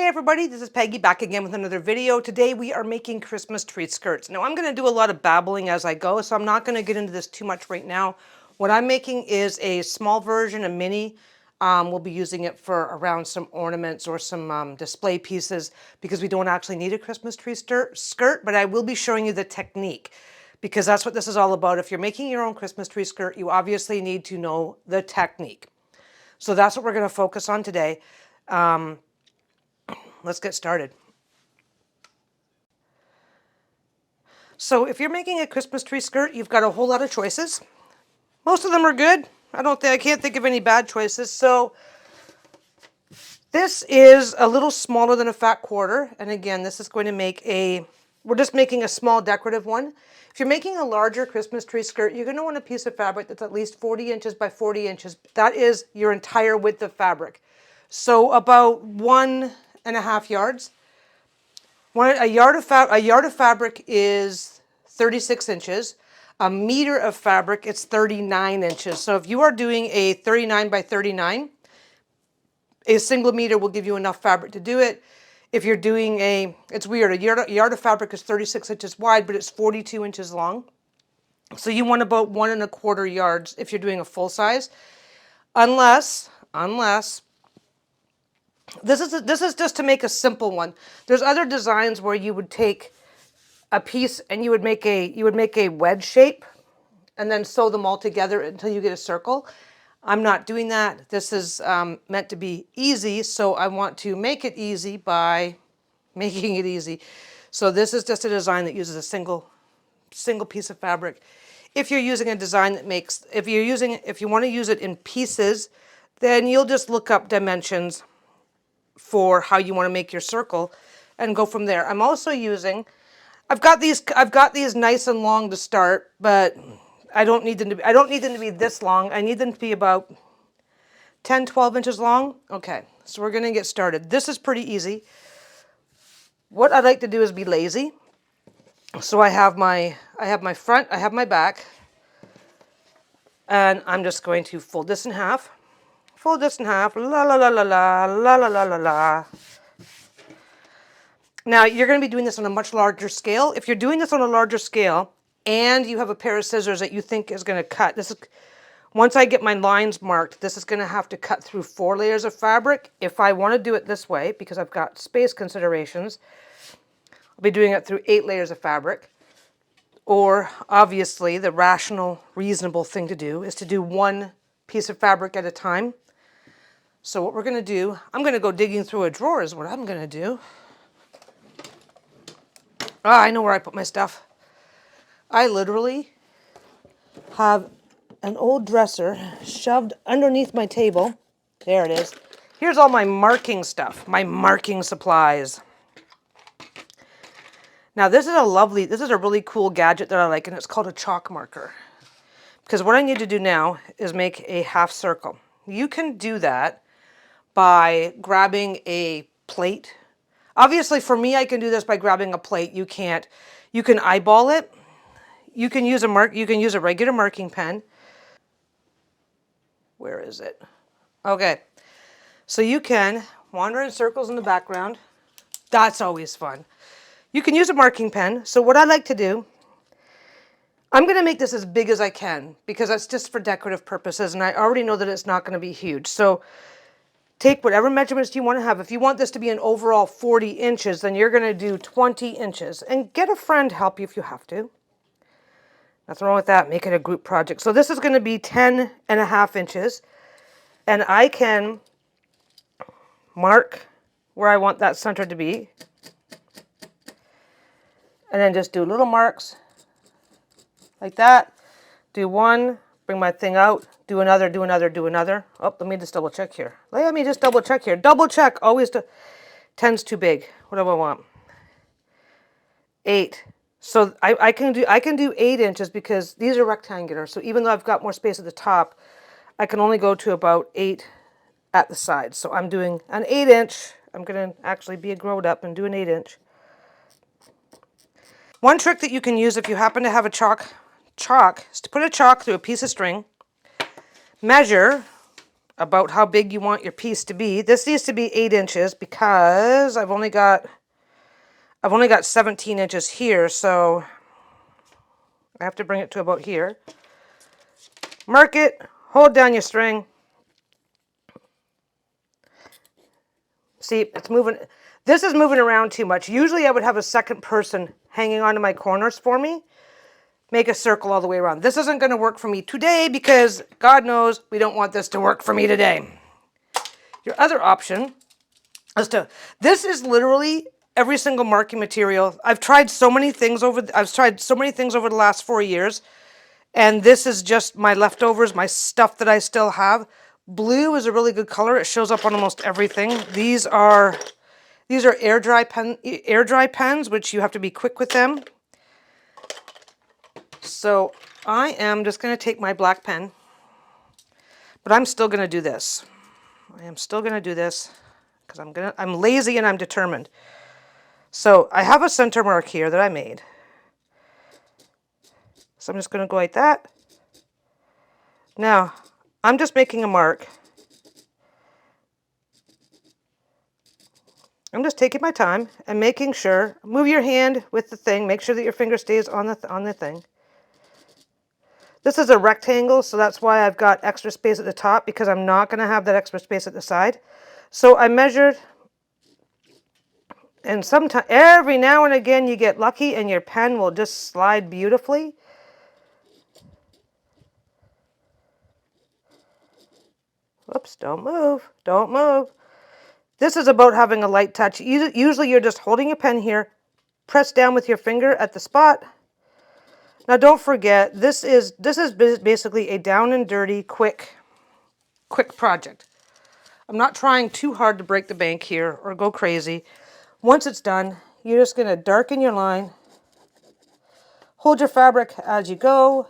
everybody, this is Peggy back again with another video. Today we are making Christmas tree skirts. Now I'm going to do a lot of babbling as I go, so I'm not going to get into this too much right now. What I'm making is a small version, a mini. We'll be using it for around some ornaments or some display pieces because we don't actually need a Christmas tree skirt, but I will be showing you the technique because that's what this is all about. If you're making your own Christmas tree skirt, you obviously need to know the technique. So that's what we're going to focus on today. Let's get started. So if you're making a Christmas tree skirt, you've got a whole lot of choices. Most of them are good. I can't think of any bad choices. So this is a little smaller than a fat quarter. And again, this is going to make we're just making a small decorative one. If you're making a larger Christmas tree skirt, you're going to want a piece of fabric that's at least 40 inches by 40 inches. That is your entire width of fabric. So about 1.5 yards. A yard of fabric is 36 inches. A meter of fabric is 39 inches. So if you are doing a 39 by 39, a single meter will give you enough fabric to do it. If you're doing it's weird, a yard of fabric is 36 inches wide, but it's 42 inches long. So you want about 1.25 yards if you're doing a full size, unless this is just to make a simple one. There's other designs where you would take a piece and you would make a wedge shape and then sew them all together until you get a circle. I'm not doing that. This is meant to be easy, so I want to make it easy by making it easy. So this is just a design that uses a single piece of fabric. If you're using a design that if you want to use it in pieces, then you'll just look up dimensions for how you want to make your circle and go from there. I'm also I've got these nice and long to start, but I don't need them to be this long. I need them to be about 10, 12 inches long. Okay, so we're going to get started. This is pretty easy. What I'd like to do is be lazy. So I have my front, I have my back, and I'm just going to fold this in half. Fold this in half, la la la la la, la la la la la. Now you're going to be doing this on a much larger scale. If you're doing this on a larger scale and you have a pair of scissors that you think is going to cut, once I get my lines marked, this is going to have to cut through 4 layers of fabric. If I want to do it this way, because I've got space considerations, I'll be doing it through 8 layers of fabric. Or obviously the rational, reasonable thing to do is to do 1 piece of fabric at a time. So what we're going to do, I'm going to go digging through a drawer is what I'm going to do. I know where I put my stuff. I literally have an old dresser shoved underneath my table. There it is. Here's all my marking stuff, my marking supplies. Now this is a really cool gadget that I like, and it's called a chalk marker. Because what I need to do now is make a half circle. You can do that by grabbing a plate. Obviously for me, I can do this by grabbing a plate. You can't. You can eyeball it. You can use a regular marking pen. Where is it? Okay. So you can wander in circles in the background. That's always fun. You can use a marking pen. So what I like to do, I'm going to make this as big as I can because that's just for decorative purposes, and I already know that it's not going to be huge. So take whatever measurements you want to have. If you want this to be an overall 40 inches, then you're going to do 20 inches. And get a friend to help you if you have to. Nothing wrong with that. Make it a group project. So this is going to be 10.5 inches. And I can mark where I want that center to be. And then just do little marks like that. Do one, bring my thing out, do another, do another, do another. Oh, let me just double check here. Double check. Always 10's too big. What do I want? 8. So I can do 8 inches because these are rectangular. So even though I've got more space at the top, I can only go to about 8 at the sides. So I'm doing an 8 inch. I'm going to actually be a grown up and do an 8 inch. One trick that you can use if you happen to have a chalk is to put a chalk through a piece of string, measure about how big you want your piece to be. This needs to be 8 inches because I've only got 17 inches here, so I have to bring it to about here. Mark it, hold down your string. See, it's moving. This is moving around too much. Usually I would have a second person hanging onto my corners for me. Make a circle all the way around. This isn't going to work for me today because God knows we don't want this to work for me today. Your other option is to, this is literally every single marking material. I've tried so many things over the last 4 years, and this is just my leftovers, my stuff that I still have. Blue is a really good color. It shows up on almost everything. These are air dry pens, which you have to be quick with them. So I am just going to take my black pen, but I'm still going to do this. I am still going to do this because I'm lazy and I'm determined. So I have a center mark here that I made. So I'm just going to go like that. Now, I'm just making a mark. I'm just taking my time and making sure, move your hand with the thing, make sure that your finger stays on the thing. This is a rectangle, so that's why I've got extra space at the top, because I'm not going to have that extra space at the side. So I measured, and sometimes, every now and again, you get lucky and your pen will just slide beautifully. Whoops, don't move, don't move. This is about having a light touch. Usually you're just holding your pen here, press down with your finger at the spot. Now don't forget, this is basically a down and dirty, quick project. I'm not trying too hard to break the bank here or go crazy. Once it's done, you're just going to darken your line. Hold your fabric as you go.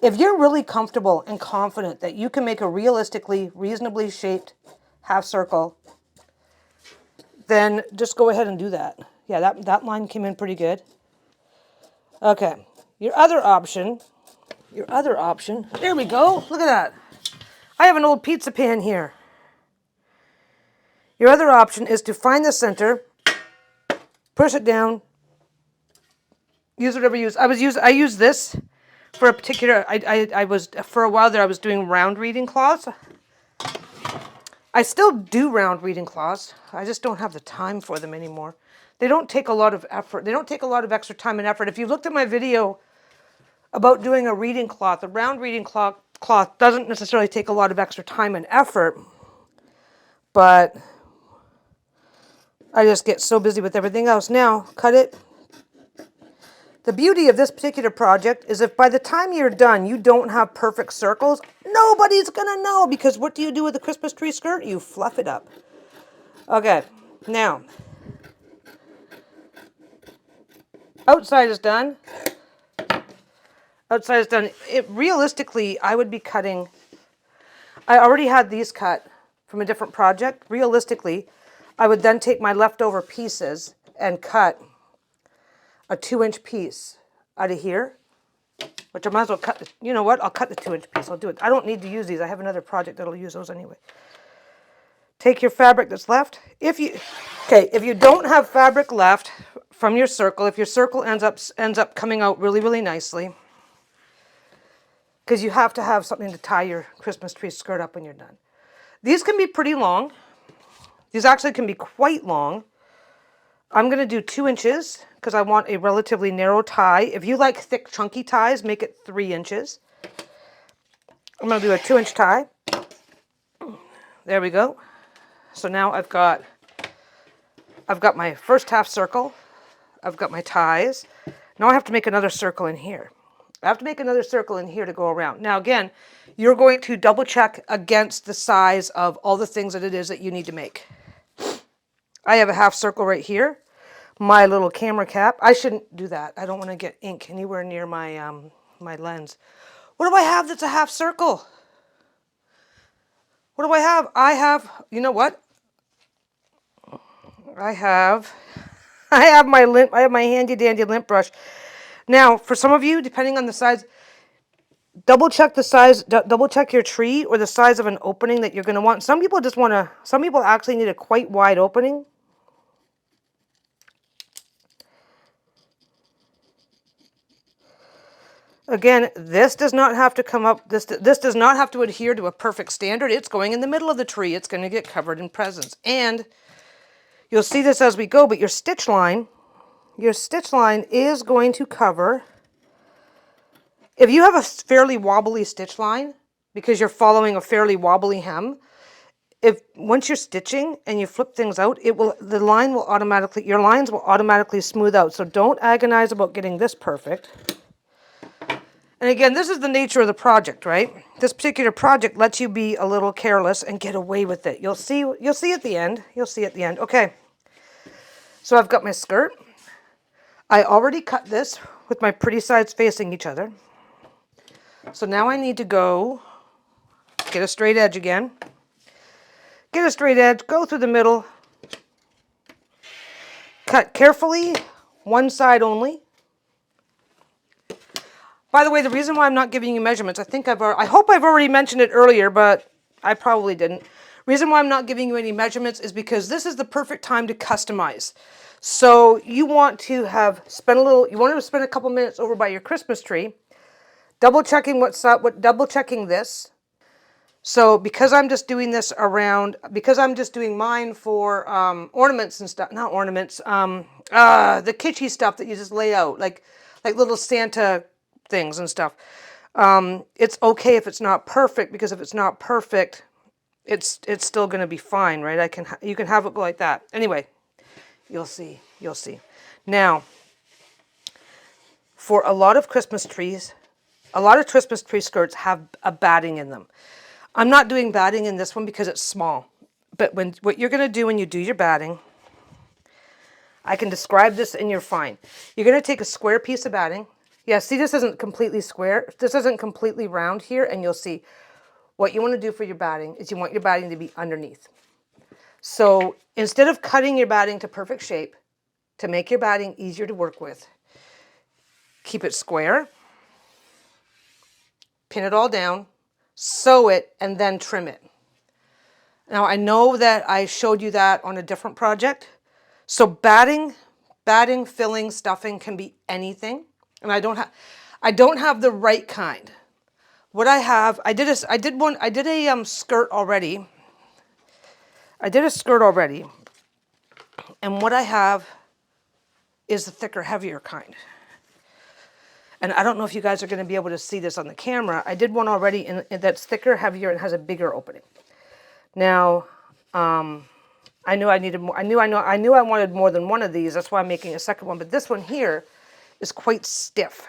If you're really comfortable and confident that you can make a reasonably shaped half circle, then just go ahead and do that. Yeah, that line came in pretty good. Okay, your other option, there we go, look at that. I have an old pizza pan here. Your other option is to find the center, push it down, use whatever you use. I use this for a particular, for a while there I was doing round reading cloths. I still do round reading cloths. I just don't have the time for them anymore. They don't take a lot of effort. They don't take a lot of extra time and effort. If you looked at my video about doing a reading cloth, a round reading cloth doesn't necessarily take a lot of extra time and effort, but I just get so busy with everything else. Now, cut it. The beauty of this particular project is if by the time you're done, you don't have perfect circles, nobody's going to know, because what do you do with a Christmas tree skirt? You fluff it up. Okay, now, outside is done. Outside is done. Realistically, I would be cutting, I already had these cut from a different project. Realistically, I would then take my leftover pieces and cut a 2-inch piece out of here, which I might as well cut. You know what? I'll cut the 2-inch piece. I'll do it. I don't need to use these. I have another project that'll use those anyway. Take your fabric that's left. If you don't have fabric left from your circle, if your circle ends up coming out really, really nicely, because you have to have something to tie your Christmas tree skirt up when you're done. These can be pretty long. These actually can be quite long. I'm going to do 2 inches because I want a relatively narrow tie. If you like thick, chunky ties, make it 3 inches. I'm going to do a 2-inch tie. There we go. So now I've got my first half circle. I've got my ties. Now I have to make another circle in here. I have to make another circle in here to go around. Now again, you're going to double check against the size of all the things that it is that you need to make. I have a half circle right here. My little camera cap. I shouldn't do that. I don't want to get ink anywhere near my my lens. What do I have that's a half circle? What do I have? I have, you know what? I have my handy dandy lint brush. Now, for some of you, depending on the size, double check the size, double check your tree or the size of an opening that you're going to want. Some people just want to, some people actually need a quite wide opening. Again, this does not have to come up, this does not have to adhere to a perfect standard. It's going in the middle of the tree. It's going to get covered in presents. And you'll see this as we go, but your stitch line is going to cover, if you have a fairly wobbly stitch line, because you're following a fairly wobbly hem, if once you're stitching and you flip things out, the line will automatically, your lines will automatically smooth out. So don't agonize about getting this perfect. And again, this is the nature of the project, right? This particular project lets you be a little careless and get away with it. You'll see at the end. You'll see at the end. Okay. So I've got my skirt. I already cut this with my pretty sides facing each other. So now I need to go get a straight edge again. Get a straight edge, go through the middle. Cut carefully, one side only. By the way, the reason why I'm not giving you measurements, I hope I've already mentioned it earlier, but I probably didn't. Reason why I'm not giving you any measurements is because this is the perfect time to customize. So you want to spend a couple minutes over by your Christmas tree, double checking double checking this. So because I'm just doing this because I'm just doing mine for ornaments and stuff, not ornaments, the kitschy stuff that you just lay out, like little Santa things and stuff. It's okay if it's not perfect, because if it's not perfect, it's still going to be fine, right? You can have it go like that. Anyway, you'll see. Now, for a lot of Christmas tree skirts have a batting in them. I'm not doing batting in this one because it's small. But what you're going to do when you do your batting, I can describe this and you're fine. You're going to take a square piece of batting. Yeah, see, this isn't completely square. This isn't completely round here, and you'll see what you want to do for your batting is you want your batting to be underneath. So instead of cutting your batting to perfect shape, to make your batting easier to work with, keep it square, pin it all down, sew it, and then trim it. Now, I know that I showed you that on a different project. So batting, filling, stuffing can be anything. And I don't have the right kind. What I have, I did a skirt already. I did a skirt already. And what I have is the thicker, heavier kind. And I don't know if you guys are going to be able to see this on the camera. I did one already that's thicker, heavier, and has a bigger opening. Now, I knew I needed more. I knew I wanted more than one of these. That's why I'm making a second one. But this one here is quite stiff.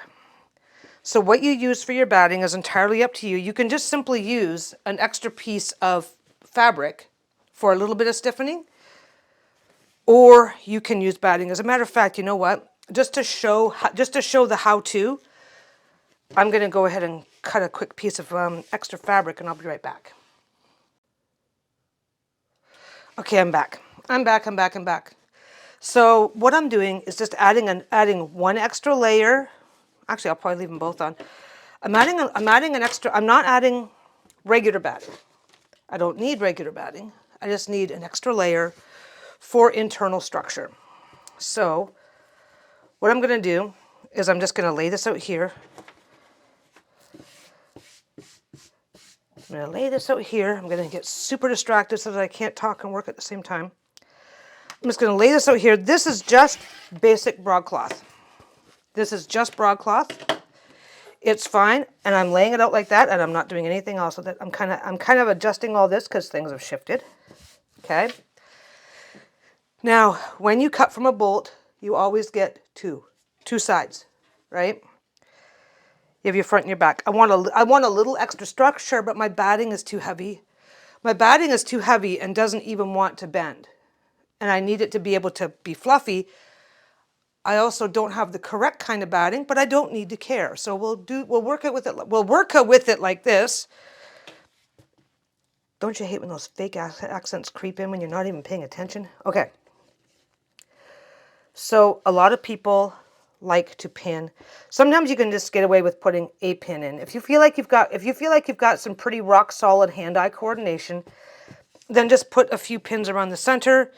So what you use for your batting is entirely up to you. You can just simply use an extra piece of fabric for a little bit of stiffening, or you can use batting. As a matter of fact, you know what? Just to show the how-to, I'm going to go ahead and cut a quick piece of extra fabric, and I'll be right back. Okay, I'm back. So what I'm doing is just adding one extra layer. Actually, I'll probably leave them both on. I'm adding an extra. I'm not adding regular batting. I don't need regular batting. I just need an extra layer for internal structure. So what I'm going to do is I'm just going to lay this out here. I'm going to lay this out here. I'm going to get super distracted so that I can't talk and work at the same time. I'm just going to lay this out here. This is just basic broadcloth. This is just broadcloth. It's fine, and I'm laying it out like that, and I'm not doing anything else with it. I'm kind of adjusting all this because things have shifted. Okay. Now, when you cut from a bolt, you always get two sides, right? You have your front and your back. I want a little extra structure, but my batting is too heavy. My batting is too heavy and doesn't even want to bend, and I need it to be able to be fluffy. I also don't have the correct kind of batting, but I don't need to care. So we'll work with it like this. Don't you hate when those fake accents creep in when you're not even paying attention? Okay. So a lot of people like to pin. Sometimes you can just get away with putting a pin in. If you feel like you've got some pretty rock solid hand-eye coordination, then just put a few pins around the center.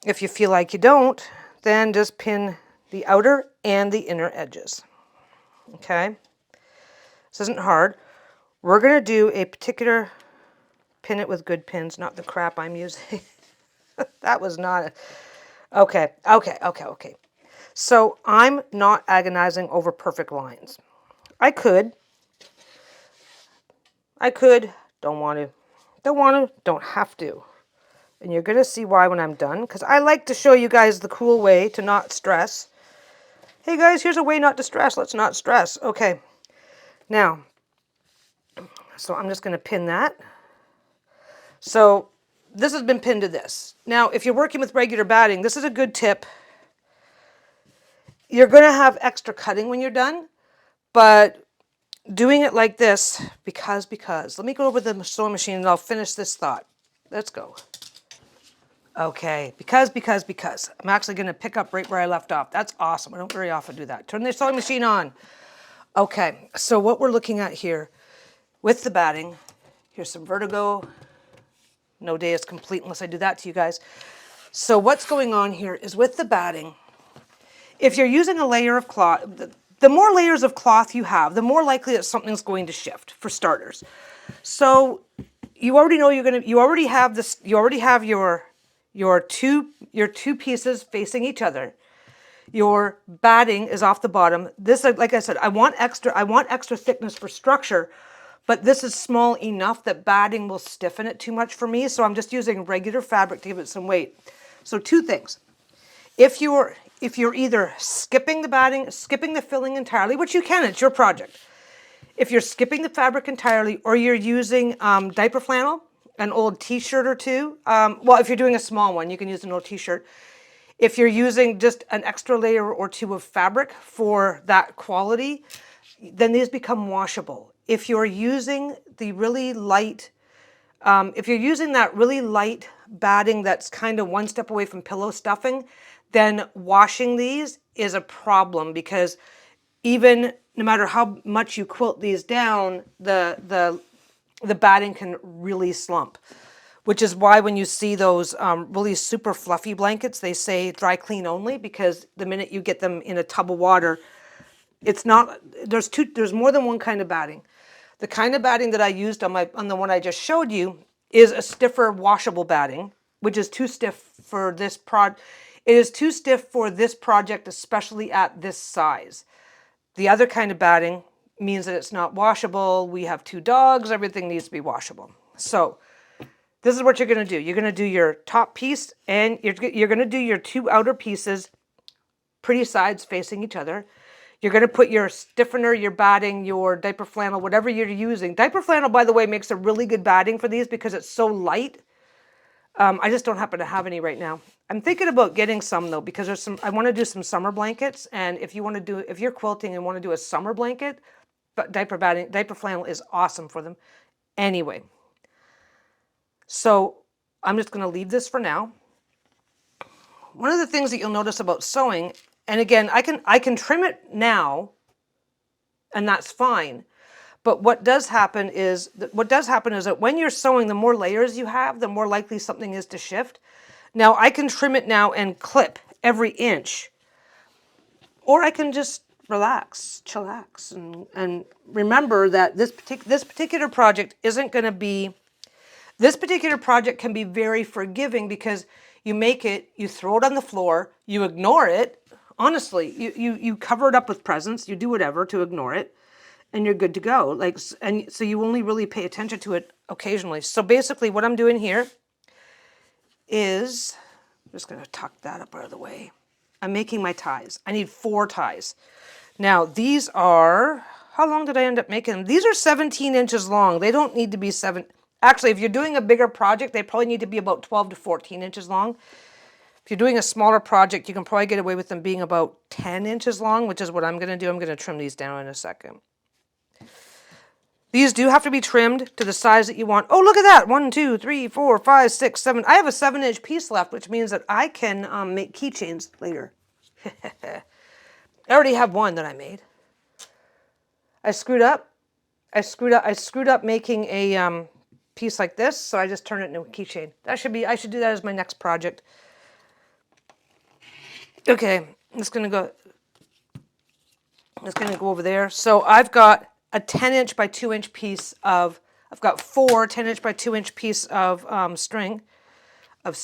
If you feel like you don't, then just pin the outer and the inner edges. Okay? This isn't hard. We're going to do a particular pin it with good pins, not the crap I'm using. That was not okay. So I'm not agonizing over perfect lines. I could, don't want to, don't have to. And you're going to see why when I'm done, because I like to show you guys the cool way to not stress. Hey guys, here's a way not to stress. Let's not stress. Okay. Now, so I'm just going to pin that. So this has been pinned to this. Now, if you're working with regular batting, this is a good tip. You're going to have extra cutting when you're done, but doing it like this, because, let me go over the sewing machine and I'll finish this thought. Let's go. Okay, because. I'm actually going to pick up right where I left off. That's awesome. I don't very often do that. Turn the sewing machine on. Okay, so what we're looking at here with the batting, here's some vertigo. No day is complete unless I do that to you guys. So what's going on here is with the batting, if you're using a layer of cloth, the more layers of cloth you have, the more likely that something's going to shift, for starters. So you already know you already have your two pieces facing each other. Your batting is off the bottom. This, like I said, I want extra thickness for structure, but this is small enough that batting will stiffen it too much for me. So I'm just using regular fabric to give it some weight. So two things. If you're either skipping the batting, skipping the filling entirely, which you can, it's your project. If you're skipping the fabric entirely, or you're using diaper flannel, an old t-shirt or two, well, if you're doing a small one, you can use an old t-shirt. If you're using just an extra layer or two of fabric for that quality, then these become washable. If you're using the really light, if you're using that really light batting that's kind of one step away from pillow stuffing, then washing these is a problem, because even no matter how much you quilt these down, the batting can really slump. Which is why when you see those really super fluffy blankets, they say dry clean only, because the minute you get them in a tub of water, it's not, there's more than one kind of batting. The kind of batting that I used on the one I just showed you is a stiffer washable batting, which is too stiff for this it is too stiff for this project, especially at this size. The other kind of batting means that it's not washable. We have 2 dogs, everything needs to be washable. So this is what you're going to do. You're going to do your top piece, and you're going to do your 2 outer pieces, pretty sides facing each other. You're going to put your stiffener, your batting, your diaper flannel, whatever you're using. Diaper flannel, by the way, makes a really good batting for these because it's so light. I just don't happen to have any right now. I'm thinking about getting some though, because I want to do some summer blankets, and if you're quilting and want to do a summer blanket, but diaper flannel is awesome for them. Anyway. So I'm just going to leave this for now. One of the things that you'll notice about sewing, and again, I can trim it now, and that's fine. But what does happen is that when you're sewing, the more layers you have, the more likely something is to shift. Now I can trim it now and clip every inch, or I can just relax, chillax, and remember that this particular project isn't going to be. This particular project can be very forgiving, because you make it, you throw it on the floor, you ignore it. Honestly, you cover it up with presents, you do whatever to ignore it, and you're good to go. And so you only really pay attention to it occasionally. So basically what I'm doing here is, I'm just going to tuck that up out of the way. I'm making my ties. I need 4 ties. Now these are, how long did I end up making them? These are 17 inches long. They don't need to be 7. Actually, if you're doing a bigger project, they probably need to be about 12 to 14 inches long. If you're doing a smaller project, you can probably get away with them being about 10 inches long, which is what I'm going to do. I'm going to trim these down in a second. These do have to be trimmed to the size that you want. Oh, look at that. 1, 2, 3, 4, 5, 6, 7. I have a 7-inch piece left, which means that I can make keychains later. I already have one that I made. I screwed up. I screwed up making a piece like this, so I just turned it into a keychain. That should be, I should do that as my next project. Okay, I'm just gonna go over there. So I've got a 10-inch by 2-inch piece of, I've got 4 10-inch by 2-inch piece of string, of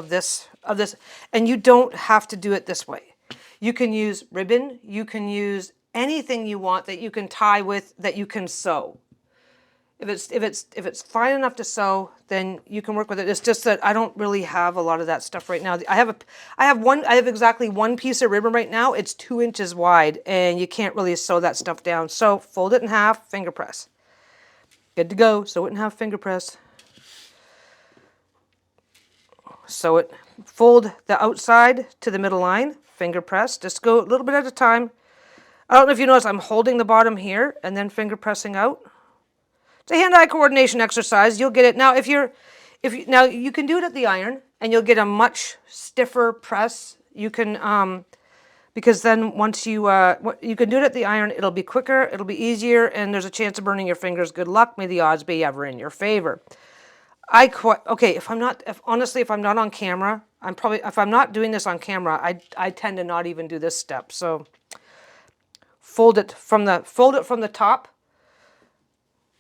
this, and you don't have to do it this way. You can use ribbon, you can use anything you want that you can tie with, that you can sew. If it's fine enough to sew, then you can work with it. It's just that I don't really have a lot of that stuff right now. I have exactly one piece of ribbon right now. It's 2 inches wide, and you can't really sew that stuff down. So fold it in half, finger press. Good to go. Sew it in half, finger press. Sew it. Fold the outside to the middle line, finger press. Just go a little bit at a time. I don't know if you notice, I'm holding the bottom here and then finger pressing out. It's a hand-eye coordination exercise. You'll get it. Now, now you can do it at the iron, and you'll get a much stiffer press. You can, because then once you can do it at the iron, it'll be quicker, it'll be easier, and there's a chance of burning your fingers. Good luck. May the odds be ever in your favor. Okay, if I'm not on camera, if I'm not doing this on camera, I tend to not even do this step. So fold it from the top.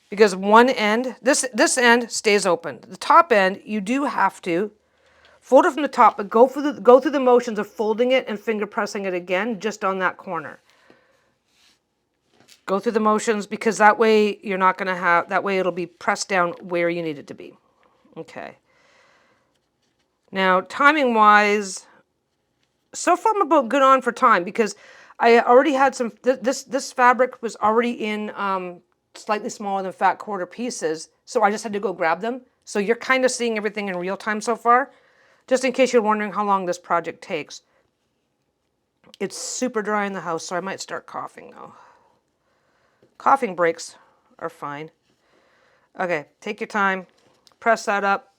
Because one end, this end stays open. The top end, you do have to fold it from the top, but go through the motions of folding it and finger pressing it again, just on that corner. Go through the motions, because that way you're not going to have, that way it'll be pressed down where you need it to be. Okay. Now, timing wise, so far I'm about good on for time, because I already had some, this fabric was already in, slightly smaller than fat quarter pieces, so I just had to go grab them. So you're kind of seeing everything in real time so far, just in case you're wondering how long this project takes. It's super dry in the house, so I might start coughing now. Coughing breaks are fine. Okay, take your time, press that up,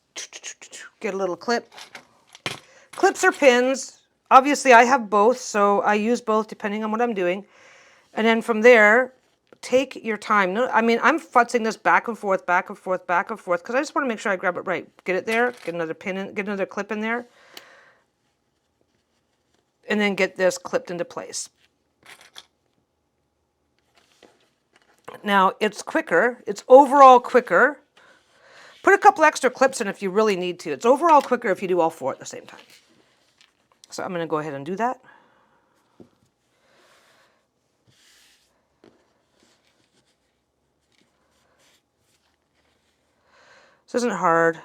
get a little clip. Clips or pins, obviously I have both, so I use both depending on what I'm doing. And then from there, take your time. No, I mean, I'm futzing this back and forth, back and forth, back and forth, because I just want to make sure I grab it right. Get it there, get another pin in, get another clip in there, and then get this clipped into place. Now, it's quicker. It's overall quicker. Put a couple extra clips in if you really need to. It's overall quicker if you do all 4 at the same time. So I'm going to go ahead and do that. This isn't hard.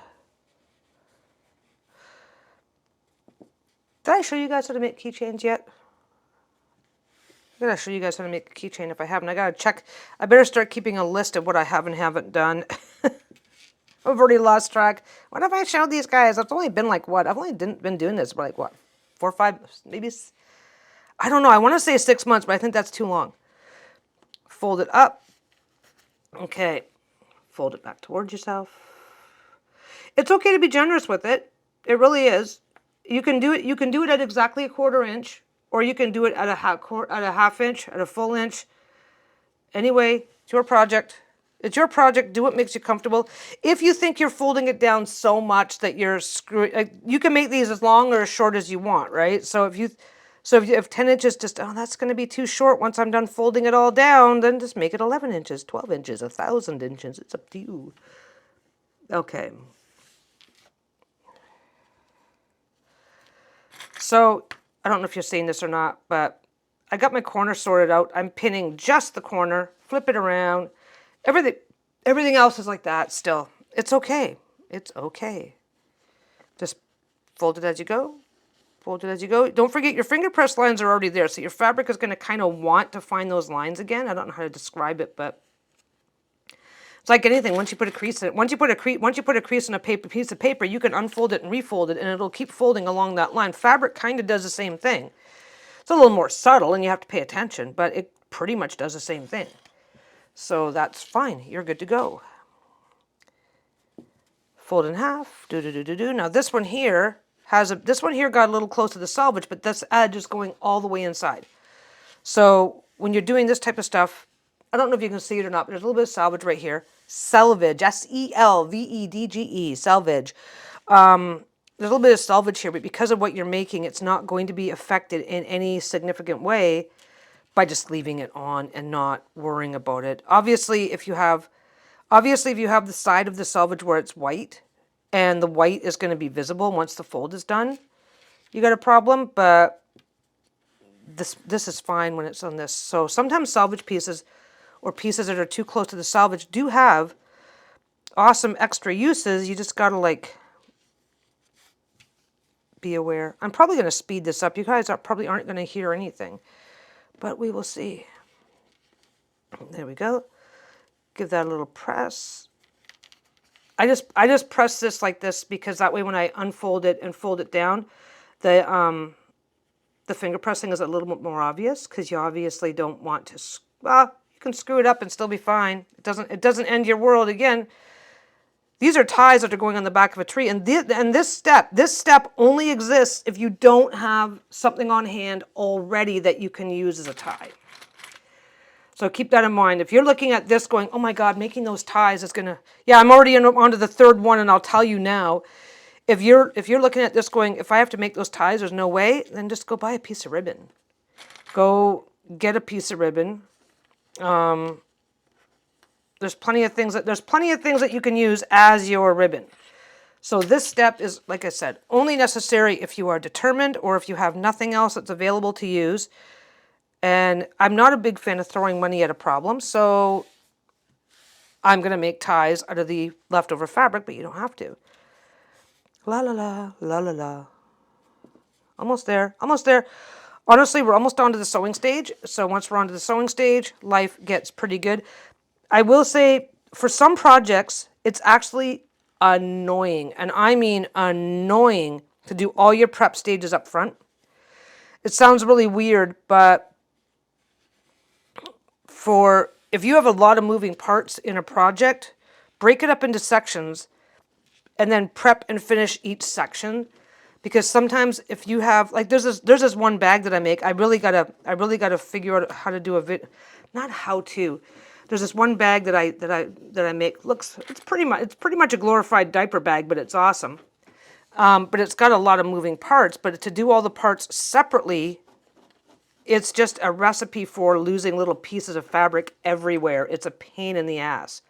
Did I show you guys how to make keychains yet? I gotta show you guys how to make a keychain if I haven't. I gotta check. I better start keeping a list of what I have and haven't done. I've already lost track. What have I showed these guys? It's only been like what? I've only been doing this for like what? 4 or 5, maybe. I don't know. I want to say 6 months, but I think that's too long. Fold it up. Okay. Fold it back towards yourself. It's okay to be generous with it. It really is. You can do it. You can do it at exactly a 1/4 inch, or you can do it at a half inch, at a full inch. Anyway, it's your project. It's your project. Do what makes you comfortable. If you think you're folding it down so much that you're screwing, you can make these as long or as short as you want, right? So if 10 inches just, oh, that's going to be too short once I'm done folding it all down, then just make it 11 inches, 12 inches, 1,000 inches. It's up to you. Okay. So, I don't know if you're seeing this or not, but I got my corner sorted out. I'm pinning just the corner, flip it around. Everything else is like that still. It's okay. It's okay. Just fold it as you go. Fold it as you go. Don't forget your finger press lines are already there, so your fabric is going to kind of want to find those lines again. I don't know how to describe it, but it's like anything. Once you put a crease in it, once you put a crease in a piece of paper, you can unfold it and refold it, and it'll keep folding along that line. Fabric kind of does the same thing. It's a little more subtle, and you have to pay attention, but it pretty much does the same thing. So that's fine. You're good to go. Fold in half. Now this one here this one here got a little close to the selvage, but this edge is going all the way inside. So when you're doing this type of stuff, I don't know if you can see it or not, but there's a little bit of selvage right here. Selvage, S-E-L-V-E-D-G-E, selvage. There's a little bit of selvage here, but because of what you're making, it's not going to be affected in any significant way by just leaving it on and not worrying about it. Obviously, if you have the side of the selvage where it's white, and the white is going to be visible once the fold is done, you got a problem, but this is fine when it's on this. So sometimes selvage pieces or pieces that are too close to the selvage do have awesome extra uses. You just got to like be aware. I'm probably going to speed this up. You guys probably aren't going to hear anything, but we will see. There we go. Give that a little press. I just press this like this because that way when I unfold it and fold it down, the finger pressing is a little bit more obvious because you obviously don't want to. Well, you can screw it up and still be fine. It doesn't end your world. Again, these are ties that are going on the back of a tree, and this step only exists if you don't have something on hand already that you can use as a tie. So keep that in mind. If you're looking at this going, oh my God, making those ties is gonna, yeah, I'm already onto the third one, and I'll tell you now. If you're looking at this going, if I have to make those ties, there's no way, then just go buy a piece of ribbon. Go get a piece of ribbon. There's plenty of things that you can use as your ribbon. So this step is, like I said, only necessary if you are determined or if you have nothing else that's available to use. And I'm not a big fan of throwing money at a problem, so I'm going to make ties out of the leftover fabric, but you don't have to. La la la, la la la. Almost there, almost there. Honestly, we're almost on to the sewing stage. So once we're on to the sewing stage, life gets pretty good. I will say, for some projects, it's actually annoying, and I mean annoying, to do all your prep stages up front. It sounds really weird, but if you have a lot of moving parts in a project, break it up into sections and then prep and finish each section. Because sometimes if you have, like, there's this one bag that I make. I really gotta figure out how to do not how to. There's this one bag that I make. It's pretty much a glorified diaper bag, but it's awesome. But it's got a lot of moving parts. But to do all the parts separately, it's just a recipe for losing little pieces of fabric everywhere. It's a pain in the ass.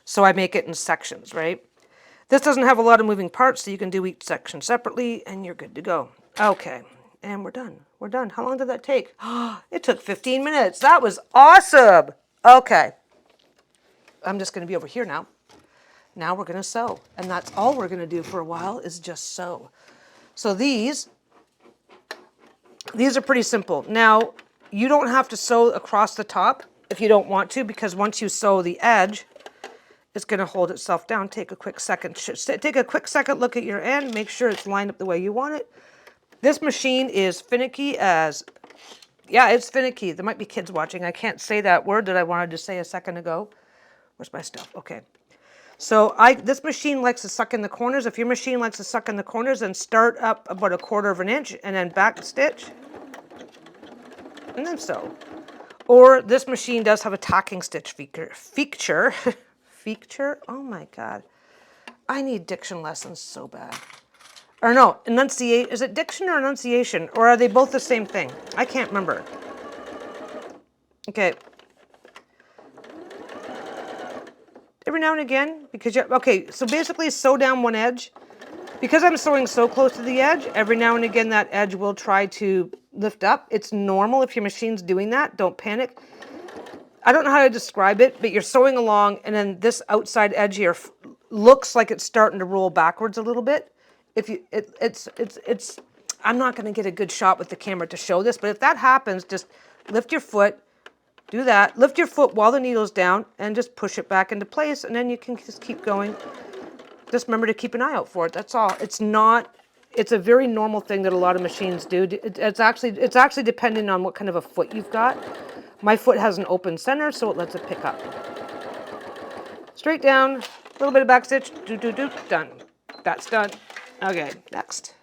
So I make it in sections, right? This doesn't have a lot of moving parts, so you can do each section separately, and you're good to go. Okay, and we're done. We're done. How long did that take? It took 15 minutes. That was awesome. Okay. I'm just going to be over here now. Now we're going to sew, and that's all we're going to do for a while is just sew. So these are pretty simple. Now, you don't have to sew across the top if you don't want to, because once you sew the edge, it's going to hold itself down. Take a quick second look at your end. Make sure it's lined up the way you want it. This machine is finicky as, yeah, it's finicky. There might be kids watching. I can't say that word that I wanted to say a second ago. Where's my stuff? Okay. So this machine likes to suck in the corners. If your machine likes to suck in the corners, then start up about 1/4 inch and then back stitch. And then sew. Or this machine does have a tacking stitch feature. Feature? Oh my God. I need diction lessons so bad. Or no, enunciate. Is it diction or enunciation? Or are they both the same thing? I can't remember. Okay. Every now and again, okay, so basically sew down one edge. Because I'm sewing so close to the edge, every now and again that edge will try to lift up. It's normal if your machine's doing that. Don't panic. I don't know how to describe it, but you're sewing along, and then this outside edge here looks like it's starting to roll backwards a little bit. I'm not going to get a good shot with the camera to show this, but if that happens, just lift your foot, do that. Lift your foot while the needle's down, and just push it back into place, and then you can just keep going. Just remember to keep an eye out for it. That's all. It's a very normal thing that a lot of machines do. It's actually depending on what kind of a foot you've got. My foot has an open center, so it lets it pick up. Straight down, a little bit of back stitch, done. That's done. Okay, next.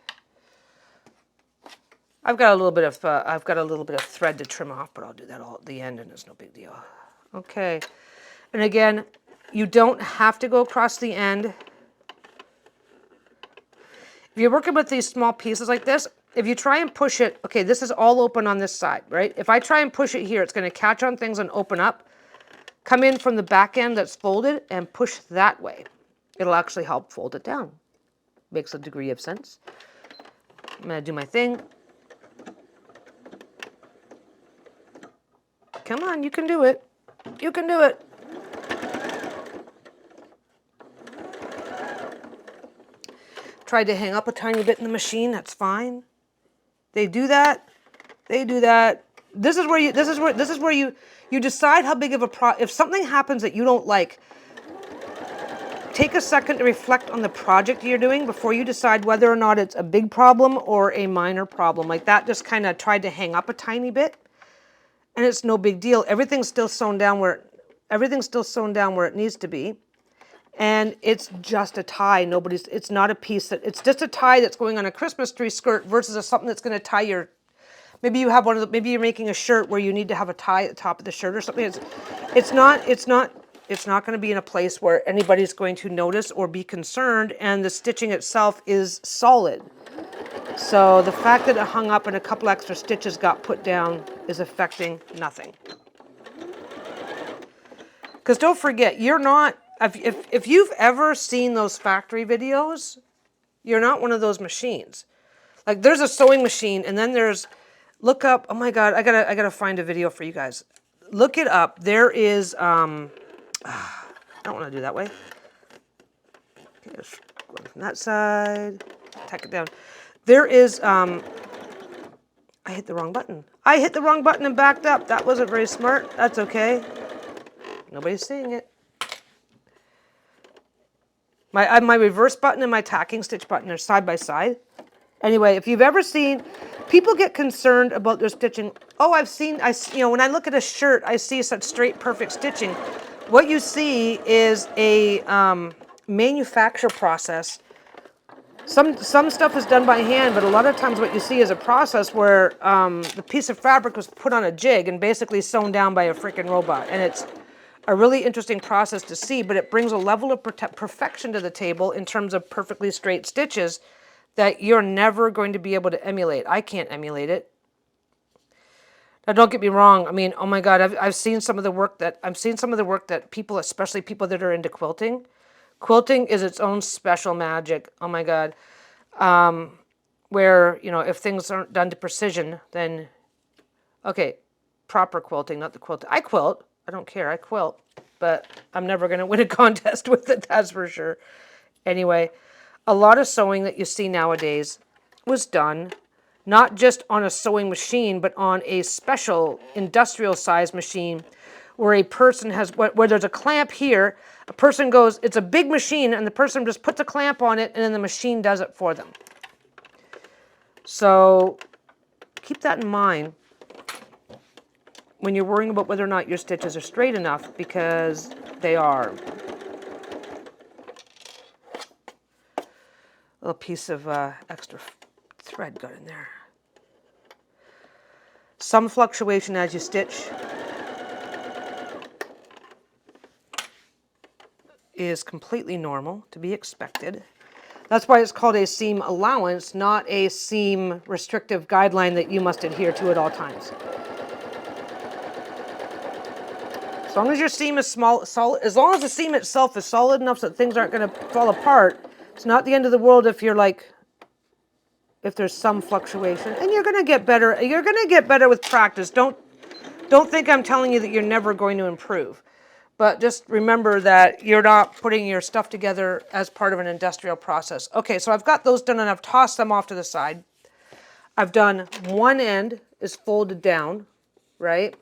I've got a little bit of thread to trim off, but I'll do that all at the end, and it's no big deal. Okay, and again, you don't have to go across the end. If you're working with these small pieces like this, if you try and push it, okay, this is all open on this side, right? If I try and push it here, it's going to catch on things and open up. Come in from the back end that's folded and push that way. It'll actually help fold it down. Makes a degree of sense. I'm going to do my thing. Come on, you can do it. You can do it. Tried to hang up a tiny bit in the machine, that's fine. They do that. They do that. This is where you decide how big of a if something happens that you don't like, take a second to reflect on the project you're doing before you decide whether or not it's a big problem or a minor problem. Like that just kind of tried to hang up a tiny bit, and it's no big deal. Everything's still sewn down where it needs to be. And it's just a tie. It's not a piece it's just a tie that's going on a Christmas tree skirt versus something that's going to tie your, maybe you have maybe you're making a shirt where you need to have a tie at the top of the shirt or something. It's not going to be in a place where anybody's going to notice or be concerned, and the stitching itself is solid. So the fact that it hung up and a couple extra stitches got put down is affecting nothing. Because don't forget, you're not, if you've ever seen those factory videos, you're not one of those machines. Like there's a sewing machine, and then there's, look up, oh my God, I gotta find a video for you guys. Look it up. There is, I don't want to do that way. Okay, just going from that side, tack it down. There is, I hit the wrong button. I hit the wrong button and backed up. That wasn't very smart. That's okay. Nobody's seeing it. My reverse button and my tacking stitch button are side by side. Anyway, if you've ever seen, people get concerned about their stitching. Oh, when I look at a shirt, I see such straight, perfect stitching. What you see is a manufacture process. Some stuff is done by hand, but a lot of times what you see is a process where the piece of fabric was put on a jig and basically sewn down by a freaking robot. And it's a really interesting process to see, but it brings a level of perfection to the table in terms of perfectly straight stitches that you're never going to be able to emulate. I can't emulate it. Now, don't get me wrong. I mean, oh my God, I've seen some of the work that people, especially people that are into quilting. Quilting is its own special magic. Oh my God. Where, if things aren't done to precision, then, okay, proper quilting, not the quilt. I quilt. I don't care. I quilt. But I'm never going to win a contest with it, that's for sure. Anyway, a lot of sewing that you see nowadays was done not just on a sewing machine, but on a special industrial size machine where a person where there's a clamp here, a person goes, it's a big machine, and the person just puts a clamp on it, and then the machine does it for them. So keep that in mind when you're worrying about whether or not your stitches are straight enough, because they are. A little piece of extra thread got in there. Some fluctuation as you stitch is completely normal, to be expected. That's why it's called a seam allowance, not a seam restrictive guideline that you must adhere to at all times. As long as your seam is solid, as long as the seam itself is solid enough so that things aren't going to fall apart, it's not the end of the world if there's some fluctuation. And you're going to get better. You're going to get better with practice. Don't think I'm telling you that you're never going to improve. But just remember that you're not putting your stuff together as part of an industrial process. Okay, so I've got those done and I've tossed them off to the side. I've done one end is folded down, right?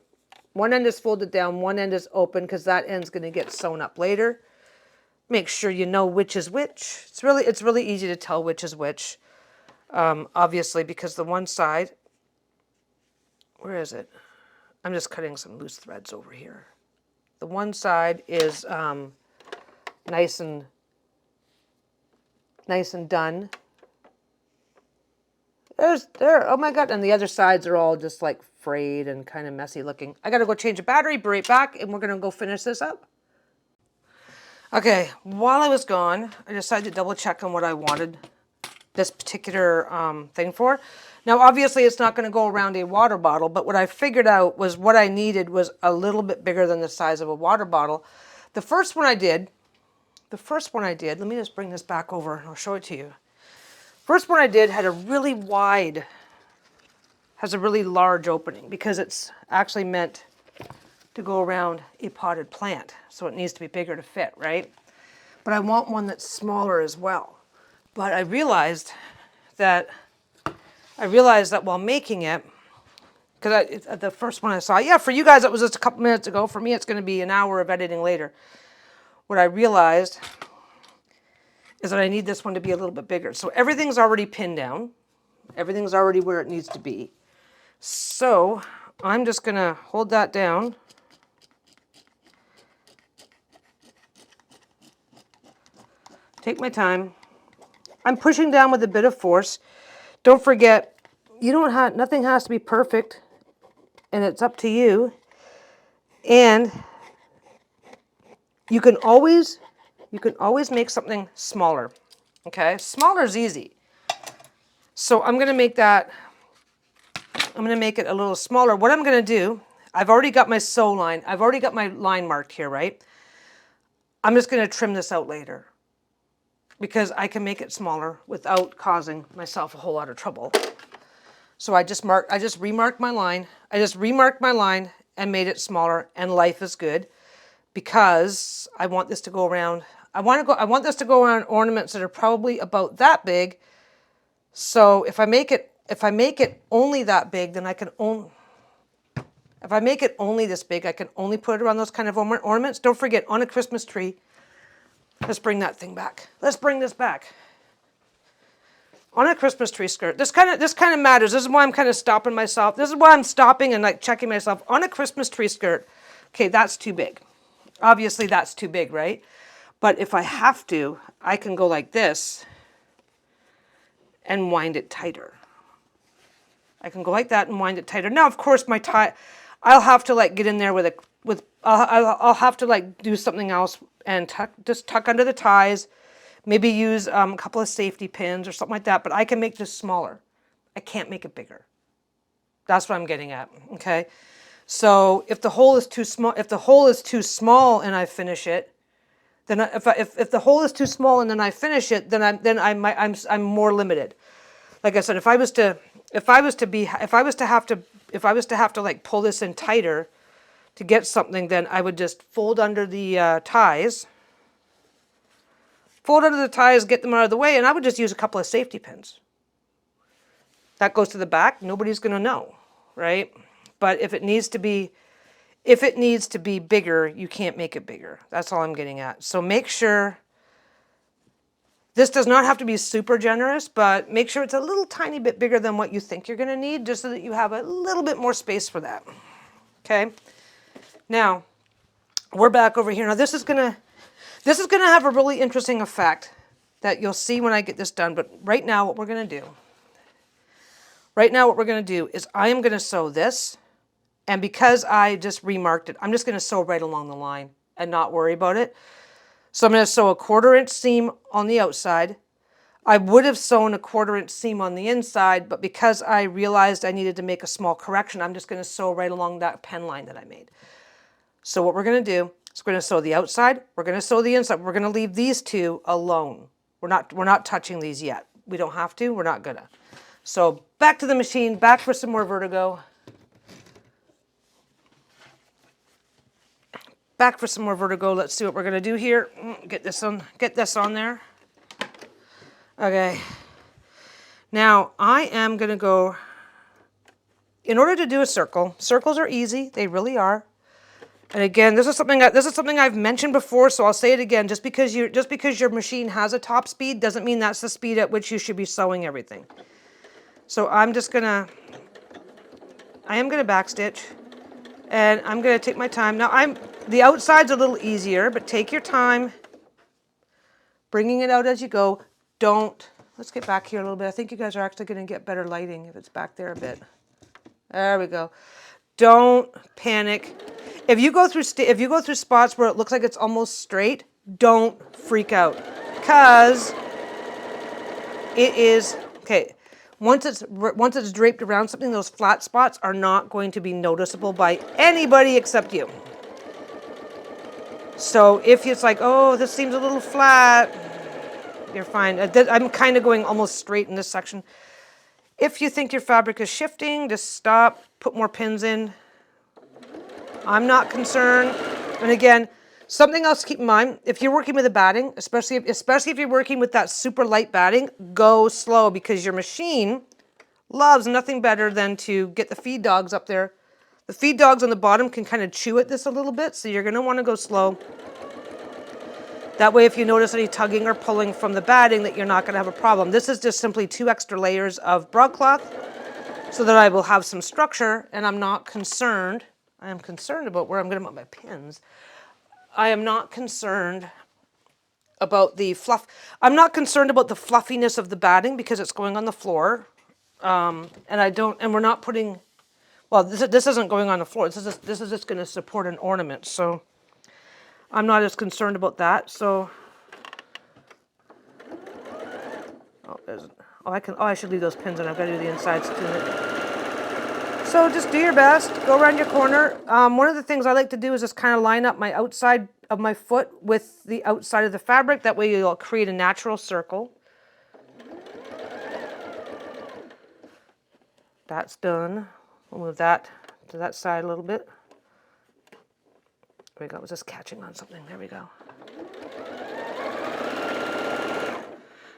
One end is folded down, one end is open because that end's going to get sewn up later. Make sure you know which is which. It's really easy to tell which is which. Obviously, because the one side, where is it? I'm just cutting some loose threads over here. The one side is nice and done. there. Oh my God. And the other sides are all just like frayed and kind of messy looking. I got to go change a battery, be right back, and we're going to go finish this up. Okay, while I was gone, I decided to double check on what I wanted this particular thing for. Now, obviously, it's not going to go around a water bottle, but what I figured out was what I needed was a little bit bigger than the size of a water bottle. The first one I did, let me just bring this back over and I'll show it to you. First one I did had a really wide, has a really large opening because it's actually meant to go around a potted plant. So it needs to be bigger to fit, right? But I want one that's smaller as well. But I realized that while making it, because the first one I saw, yeah, for you guys it was just a couple minutes ago. For me, it's going to be an hour of editing later. What I realized is that I need this one to be a little bit bigger. So everything's already pinned down. Everything's already where it needs to be. So I'm just going to hold that down. Take my time. I'm pushing down with a bit of force. Don't forget, nothing has to be perfect, and it's up to you. And you can always make something smaller. Okay? Smaller is easy. So I'm going to make it a little smaller. What I'm going to do, I've already got my sew line. I've already got my line marked here, right? I'm just going to trim this out later because I can make it smaller without causing myself a whole lot of trouble. So I just remarked my line. I just remarked my line and made it smaller, and life is good because I want this to go around. I want this to go around ornaments that are probably about that big. So if I make it only that big, then if I make it only this big, I can only put it around those kind of ornaments. Don't forget, on a Christmas tree, let's bring that thing back. Let's bring this back. On a Christmas tree skirt, this kind of matters. This is why I'm kind of stopping myself. This is why I'm stopping and like checking myself. On a Christmas tree skirt, okay, that's too big. Obviously, that's too big, right? But if I have to, I can go like this and wind it tighter. I can go like that and wind it tighter. Now, of course, my tie, I'll have to like get in there I'll have to like do something else and tuck under the ties, maybe use a couple of safety pins or something like that, but I can make this smaller. I can't make it bigger. That's what I'm getting at, okay? So if the hole is too small, and I finish it, then if the hole is too small and then I finish it, then I'm more limited. Like I said, if I was to have to like pull this in tighter to get something, then I would just fold under the ties, get them out of the way, and I would just use a couple of safety pins. That goes to the back. Nobody's going to know, right? But if it needs to be bigger, you can't make it bigger. That's all I'm getting at. So make sure. This does not have to be super generous, but make sure it's a little tiny bit bigger than what you think you're going to need, just so that you have a little bit more space for that. Okay? Now, we're back over here. Now, this is going to have a really interesting effect that you'll see when I get this done, but right now what we're going to do is I am going to sew this, and because I just remarked it, I'm just going to sew right along the line and not worry about it. So I'm going to sew a 1/4 inch seam on the outside. I would have sewn a 1/4 inch seam on the inside, but because I realized I needed to make a small correction, I'm just going to sew right along that pen line that I made. So what we're going to do is we're going to sew the outside, we're going to sew the inside. We're going to leave these two alone. We're not touching these yet. We don't have to. We're not going to. So back to the machine, back for some more vertigo. Back for some more vertigo. Let's see what we're going to do here. Get this on there. Okay. Now, I am going to go, in order to do a circle, circles are easy. They really are. And again, this is something I've mentioned before, so I'll say it again. Just because your machine has a top speed doesn't mean that's the speed at which you should be sewing everything. So I am going to backstitch, and I'm going to take my time. Now, the outside's a little easier, but take your time, bringing it out as you go. Don't let's get back here a little bit. I think you guys are actually going to get better lighting if it's back there a bit. There we go. Don't panic. If you go through spots where it looks like it's almost straight, don't freak out, because it is okay. Once it's draped around something, those flat spots are not going to be noticeable by anybody except you. So if it's like, oh, this seems a little flat, you're fine. I'm kind of going almost straight in this section. If you think your fabric is shifting, just stop, put more pins in. I'm not concerned. And again, something else to keep in mind, if you're working with a batting, especially if you're working with that super light batting, go slow, because your machine loves nothing better than to get the feed dogs up there. The feed dogs on the bottom can kind of chew at this a little bit, so you're going to want to go slow. That way, if you notice any tugging or pulling from the batting, that you're not going to have a problem. This is just simply 2 extra layers of broadcloth so that I will have some structure, and I'm not concerned. I am concerned about where I'm going to put my pins. I am not concerned about the fluff. I'm not concerned about the fluffiness of the batting because it's going on the floor. And we're not putting, well, this isn't going on the floor. This is just going to support an ornament. So I'm not as concerned about that. So, I should leave those pins in. I've got to do the insides too. So just do your best, go around your corner. One of the things I like to do is just kind of line up my outside of my foot with the outside of the fabric. That way you'll create a natural circle. That's done. We'll move that to that side a little bit. There we go, it was just catching on something. There we go.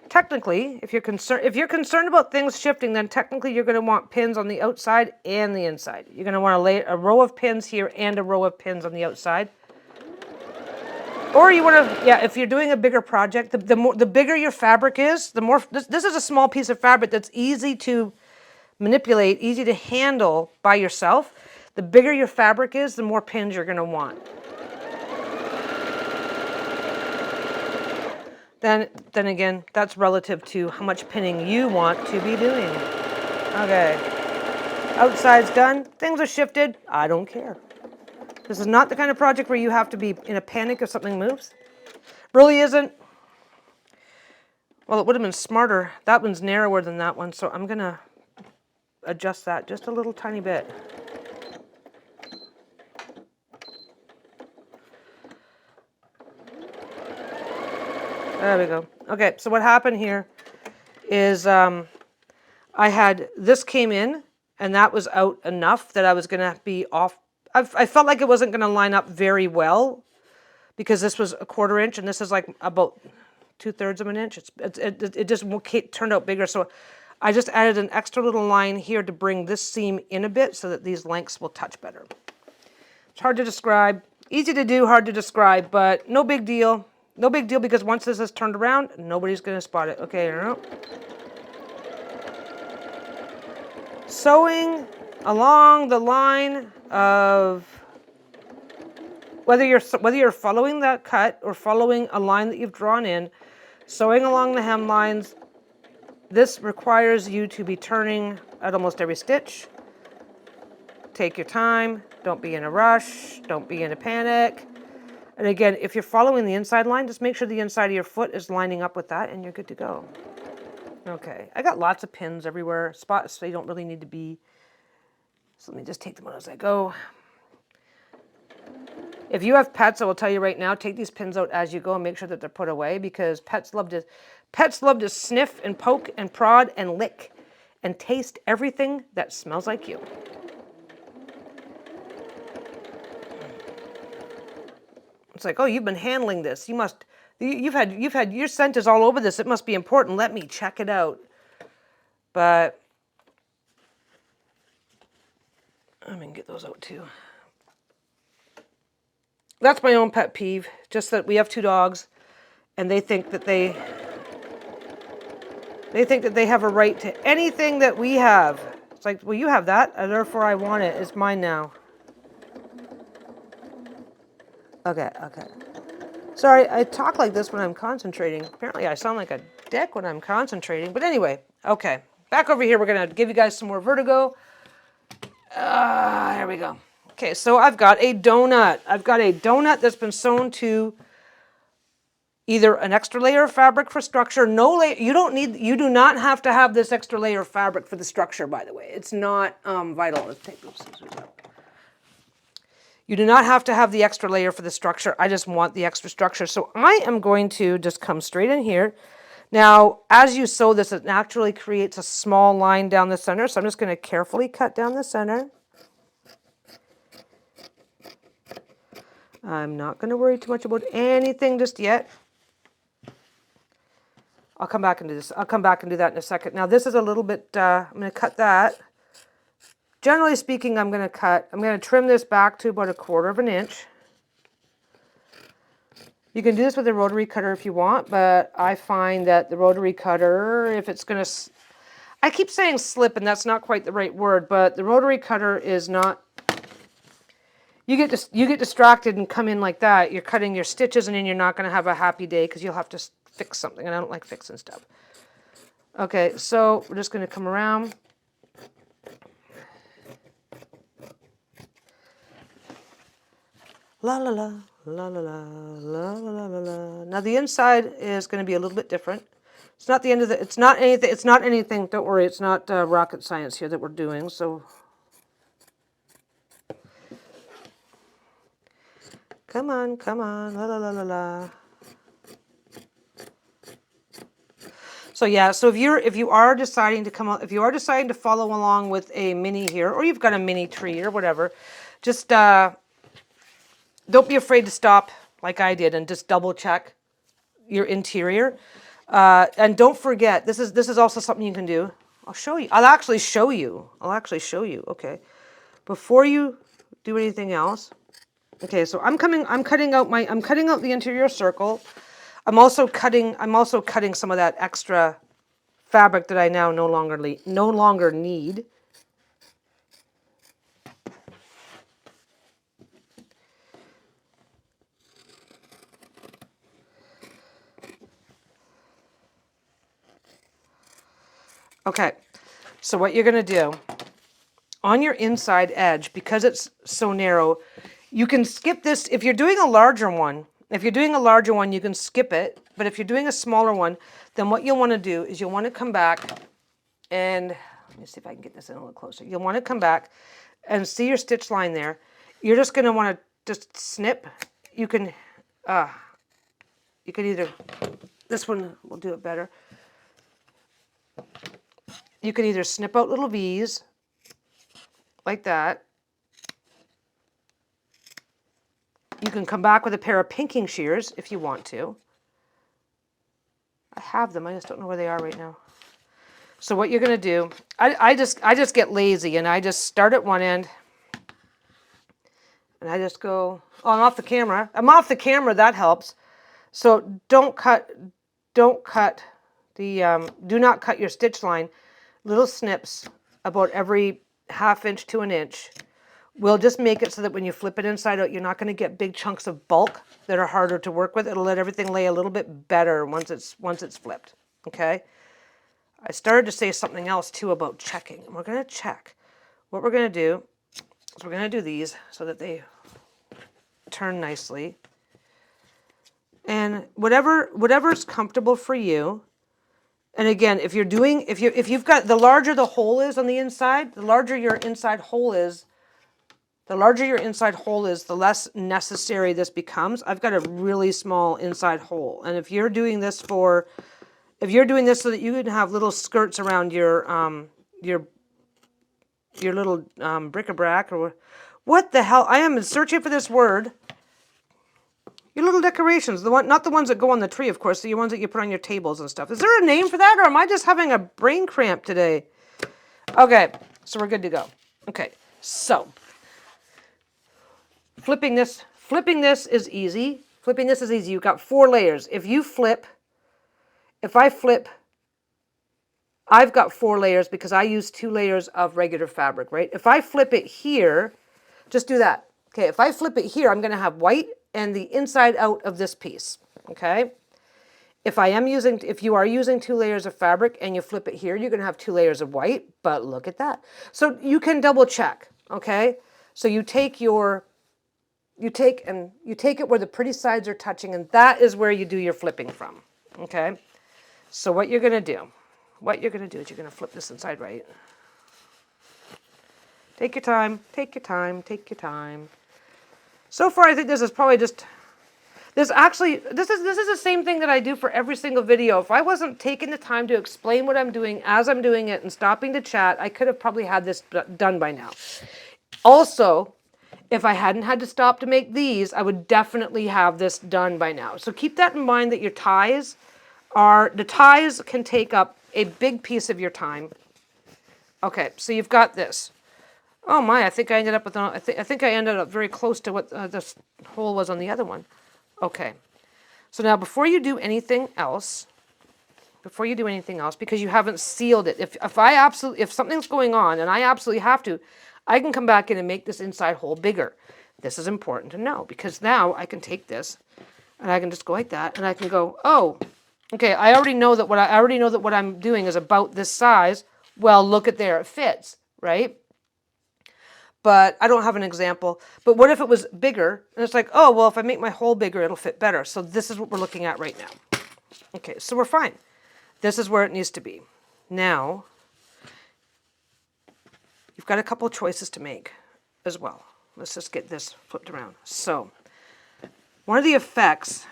Technically, if you're concerned about things shifting, then technically you're going to want pins on the outside and the inside. You're going to want to lay a row of pins here and a row of pins on the outside. Or you want to, if you're doing a bigger project, the bigger your fabric is, the more, this is a small piece of fabric that's easy to manipulate, easy to handle by yourself. The bigger your fabric is, the more pins you're going to want. Then again, that's relative to how much pinning you want to be doing. Okay. Outside's done. Things are shifted. I don't care. This is not the kind of project where you have to be in a panic if something moves. Really isn't. Well, it would have been smarter. That one's narrower than that one, so I'm going to adjust that just a little tiny bit. There we go. Okay, so what happened here is I had this came in, and that was out enough that I was going to be off. I felt like it wasn't going to line up very well because this was a 1/4 inch and this is like about 2/3 of an inch. It just turned out bigger. So I just added an extra little line here to bring this seam in a bit so that these lengths will touch better. It's hard to describe. Easy to do, hard to describe, but no big deal. No big deal because once this is turned around, nobody's going to spot it. Okay, sewing along the line of whether you're following that cut or following a line that you've drawn in, sewing along the hem lines. This requires you to be turning at almost every stitch. Take your time. Don't be in a rush. Don't be in a panic. And again, if you're following the inside line, just make sure the inside of your foot is lining up with that and you're good to go. Okay, I got lots of pins everywhere, spots they don't really need to be. So let me just take them out as I go. If you have pets, I will tell you right now, take these pins out as you go and make sure that they're put away because pets love to sniff and poke and prod and lick and taste everything that smells like you. It's like, oh, you've been handling this. You've had your scent is all over this. It must be important. Let me check it out. But I'm gonna get those out too. That's my own pet peeve. Just that we have 2 dogs, and they think that they have a right to anything that we have. It's like, well, you have that, and therefore I want it. It's mine now. Okay. Sorry, I talk like this when I'm concentrating. Apparently I sound like a stick when I'm concentrating. But anyway, okay. Back over here, we're going to give you guys some more vertigo. There we go. Okay, so I've got a donut. I've got a donut that's been sewn to either an extra layer of fabric for structure. No layer. You do not have to have this extra layer of fabric for the structure, by the way. It's not vital. Let's take those scissors out. You do not have to have the extra layer for the structure. I just want the extra structure. So I am going to just come straight in here. Now, as you sew this, it naturally creates a small line down the center. So I'm just going to carefully cut down the center. I'm not going to worry too much about anything just yet. I'll come back and do this. I'll come back and do that in a second. Now, this is a little bit, I'm going to cut that. Generally speaking, I'm going to trim this back to about 1/4 of an inch. You can do this with a rotary cutter if you want, but I find that the rotary cutter, if it's going to, I keep saying slip, and that's not quite the right word, but the rotary cutter is not, you get distracted and come in like that. You're cutting your stitches, and then you're not going to have a happy day because you'll have to fix something, and I don't like fixing stuff. Okay, so we're just going to come around. La la la, la la la, la la la la. Now the inside is going to be a little bit different. It's not the end of the, it's not anything, don't worry, it's not rocket science here that we're doing, so. Come on, la la la la la. So yeah, so if you are deciding to follow along with a mini here, or you've got a mini tree or whatever, just don't be afraid to stop like I did and just double check your interior. And don't forget, this is also something you can do. I'll show you. I'll actually show you. Okay. Before you do anything else. Okay, so I'm cutting out the interior circle. I'm also cutting some of that extra fabric that I now no longer need. Okay, so what you're going to do, on your inside edge, because it's so narrow, you can skip this. If you're doing a larger one, you can skip it. But if you're doing a smaller one, then what you'll want to do is you'll want to come back and, let me see if I can get this in a little closer. You'll want to come back and see your stitch line there. You're just going to want to just snip. You can either, this one will do it better. You can either snip out little V's like that. You can come back with a pair of pinking shears if you want to. I have them, I just don't know where they are right now. So what you're going to do, I just get lazy and I just start at one end and I just go, oh, I'm off the camera. That helps. So do not cut your stitch line. Little snips about every 1/2 inch to 1 inch will just make it so that when you flip it inside out, you're not going to get big chunks of bulk that are harder to work with. It'll let everything lay a little bit better once it's flipped. Okay. I started to say something else too about checking. We're going to check. What we're going to do is we're going to do these so that they turn nicely. And whatever's comfortable for you. And again, if you've got, the larger the hole is on the inside, the larger your inside hole is, the less necessary this becomes. I've got a really small inside hole. And if you're doing this so that you can have little skirts around your little bric-a-brac, or what the hell? I am searching for this word. Your little decorations, not the ones that go on the tree, of course, the ones that you put on your tables and stuff. Is there a name for that, or am I just having a brain cramp today? Okay, so we're good to go. Okay, so flipping this is easy. You've got 4 layers. If I flip, I've got 4 layers because I use 2 layers of regular fabric, right? If I flip it here, just do that. Okay, if I flip it here, I'm going to have white and the inside out of this piece, okay? If you are using 2 layers of fabric and you flip it here, you're going to have 2 layers of white, but look at that. So you can double check, okay? So you take it where the pretty sides are touching, and that is where you do your flipping from, okay? So what you're going to do is you're going to flip this inside right. Take your time, take your time, take your time. So far, I think this is probably just, this is the same thing that I do for every single video. If I wasn't taking the time to explain what I'm doing as I'm doing it and stopping to chat, I could have probably had this done by now. Also, if I hadn't had to stop to make these, I would definitely have this done by now. So keep that in mind, that the ties can take up a big piece of your time. Okay, so you've got this. Oh my, I think I ended up with, I think I ended up very close to what this hole was on the other one. Okay, so now before you do anything else, because you haven't sealed it, if something's going on and I absolutely have to, I can come back in and make this inside hole bigger. This is important to know, because now I can take this and I can just go like that, and I can go, oh, okay, I already know that what I'm doing is about this size. Well, look at there, it fits, right? But I don't have an example. But what if it was bigger? And it's like, oh, well, if I make my hole bigger, it'll fit better. So this is what we're looking at right now. Okay, so we're fine. This is where it needs to be. Now, you've got a couple of choices to make as well. Let's just get this flipped around. So, one of the effects,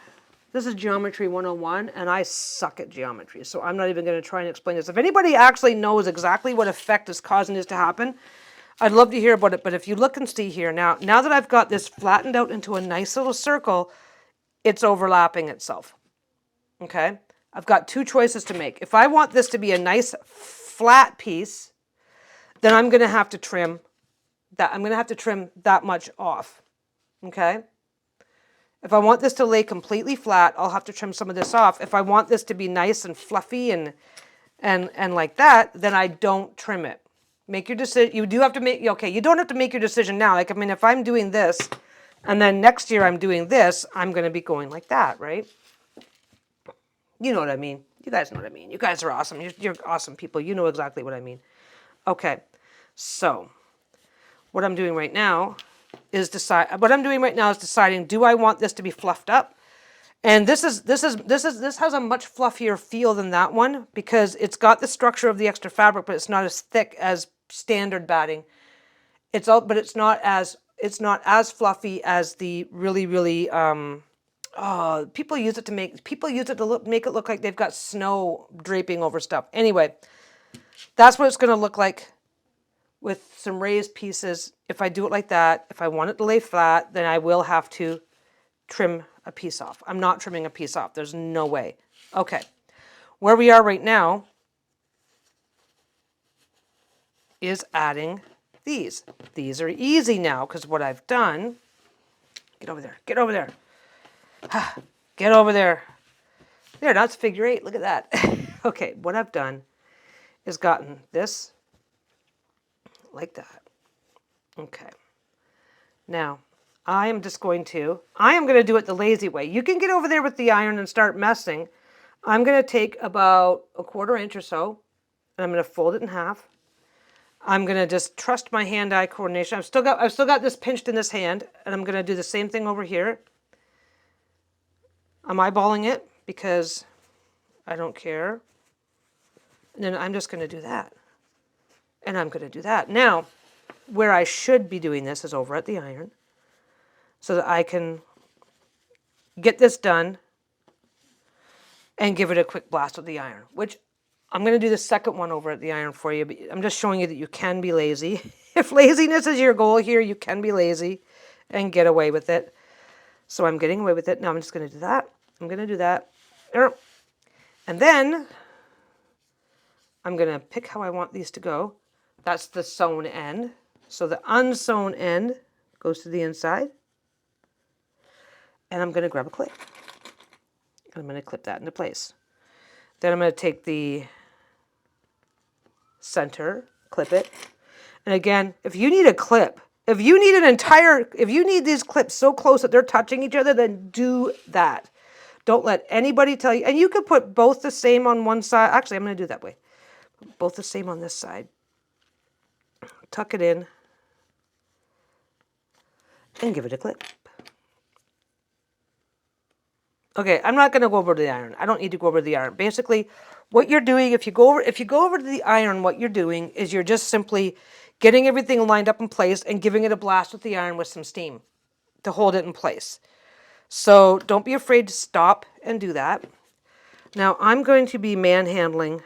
this is Geometry 101, and I suck at geometry, so I'm not even going to try and explain this. If anybody actually knows exactly what effect is causing this to happen, I'd love to hear about it. But if you look and see here, now that I've got this flattened out into a nice little circle, it's overlapping itself. Okay? I've got 2 choices to make. If I want this to be a nice flat piece, then I'm going to have to trim that. I'm going to have to trim that much off. Okay? If I want this to lay completely flat, I'll have to trim some of this off. If I want this to be nice and fluffy and like that, then I don't trim it. Make your decision. You do have to make, okay, you don't have to make your decision now. Like, I mean, if I'm doing this and then next year I'm doing this, I'm going to be going like that, right? You know what I mean. You guys know what I mean. You guys are awesome. You're awesome people. You know exactly what I mean. Okay, so what I'm doing right now is deciding, do I want this to be fluffed up? And this has a much fluffier feel than that one, because it's got the structure of the extra fabric, but it's not as thick as standard batting. But it's not as fluffy as the really people use it to make it look like they've got snow draping over stuff. Anyway, that's what it's going to look like with some raised pieces. If I do it like that, if I want it to lay flat, then I will have to trim a piece off. I'm not trimming a piece off. There's no way. Okay. Where we are right now is adding these. These are easy now, because what I've done, get over there, get over there. Get over there. There, that's figure 8. Look at that. Okay, what I've done is gotten this like that. Okay. Now, I am going to do it the lazy way. You can get over there with the iron and start messing. I'm going to take about a 1/4 inch or so, and I'm going to fold it in half. I'm going to just trust my hand-eye coordination. I've still got this pinched in this hand, and I'm going to do the same thing over here. I'm eyeballing it because I don't care. And then I'm just going to do that. And I'm going to do that. Now, where I should be doing this is over at the iron, so that I can get this done and give it a quick blast with the iron, which I'm going to do the second one over at the iron for you. But I'm just showing you that you can be lazy. If laziness is your goal here, you can be lazy and get away with it. So I'm getting away with it. Now I'm just going to do that. I'm going to do that. And then I'm going to pick how I want these to go. That's the sewn end. So the unsewn end goes to the inside. And I'm going to grab a clip. And I'm going to clip that into place. Then I'm going to take the center, clip it. And again, if you need a clip, if you need these clips so close that they're touching each other, then do that. Don't let anybody tell you. And you could put both the same on one side. Actually, I'm going to do it that way. Both the same on this side. Tuck it in. And give it a clip. Okay, I'm not going to go over to the iron. I don't need to go over to the iron. Basically, what you're doing, if you go over to the iron, what you're doing is you're just simply getting everything lined up in place and giving it a blast with the iron with some steam to hold it in place. So don't be afraid to stop and do that. Now I'm going to be manhandling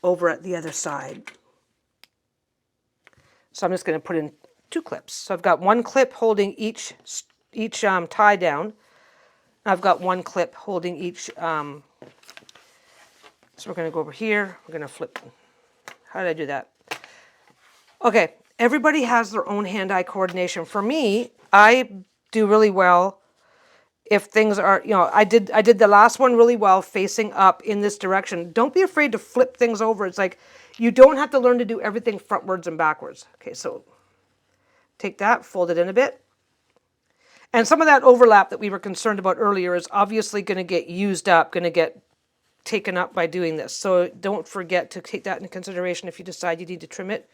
over at the other side. So I'm just going to put in 2 clips. So I've got 1 clip holding each tie down. I've got 1 clip holding each. So we're going to go over here. We're going to flip. How did I do that? Okay, everybody has their own hand-eye coordination. For me, I do really well if things are, I did the last one really well facing up in this direction. Don't be afraid to flip things over. It's like you don't have to learn to do everything frontwards and backwards. Okay, so take that, fold it in a bit. And some of that overlap that we were concerned about earlier is obviously going to get used up, going to get taken up by doing this. So don't forget to take that into consideration if you decide you need to trim it.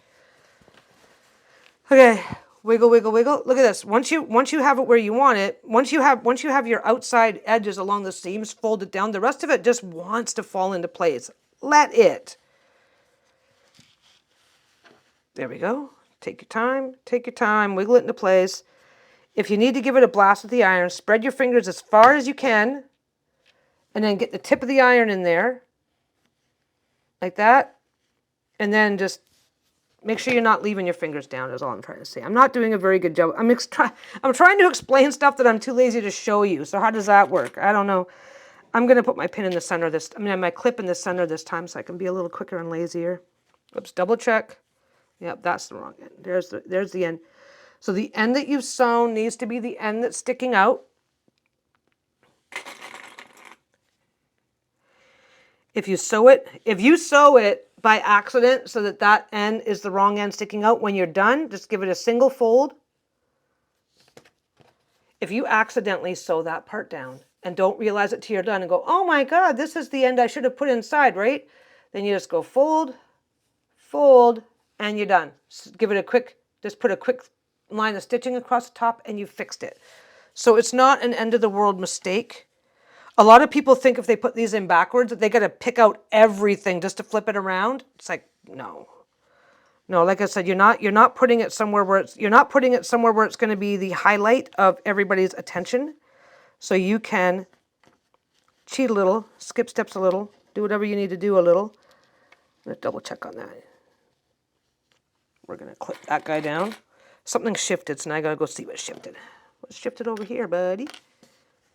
Okay, wiggle, wiggle, wiggle. Look at this. Once you have it where you want it, once you have your outside edges along the seams folded down, the rest of it just wants to fall into place. Let it. There we go. Take your time, wiggle it into place. If you need to give it a blast with the iron, spread your fingers as far as you can, and then get the tip of the iron in there, like that, and then just make sure you're not leaving your fingers down, is all I'm trying to say. I'm not doing a very good job. I'm trying to explain stuff that I'm too lazy to show you. So how does that work? I don't know. I'm going to put my pin in the center my clip in the center this time so I can be a little quicker and lazier. Oops, double check. Yep, that's the wrong end. There's the end. So the end that you've sewn needs to be the end that's sticking out. If you sew it by accident so that end is the wrong end sticking out, when you're done, just give it a single fold. If you accidentally sew that part down and don't realize it till you're done and go, oh my God, this is the end I should have put inside, right? Then you just go fold, fold, and you're done. Just put a quick line of stitching across the top and you fixed it. So it's not an end of the world mistake. A lot of people think if they put these in backwards that they got to pick out everything just to flip it around. It's like, no. No, like I said, you're not putting it somewhere where it's going to be the highlight of everybody's attention. So you can cheat a little, skip steps a little, do whatever you need to do a little. Let's double check on that. We're going to clip that guy down. Something shifted, so now I got to go see what shifted. What's shifted over here, buddy?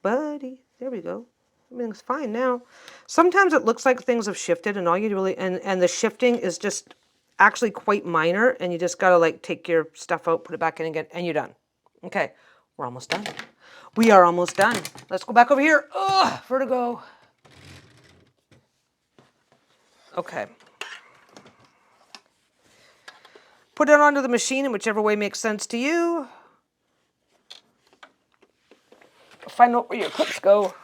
Buddy, there we go. Everything's fine now. Sometimes it looks like things have shifted and all you really, and the shifting is just actually quite minor and you just got to like take your stuff out, put it back in again, and you're done. Okay, we're almost done. We are almost done. Let's go back over here. Ugh, vertigo. Okay. Put it onto the machine in whichever way makes sense to you. Find out where your clips go.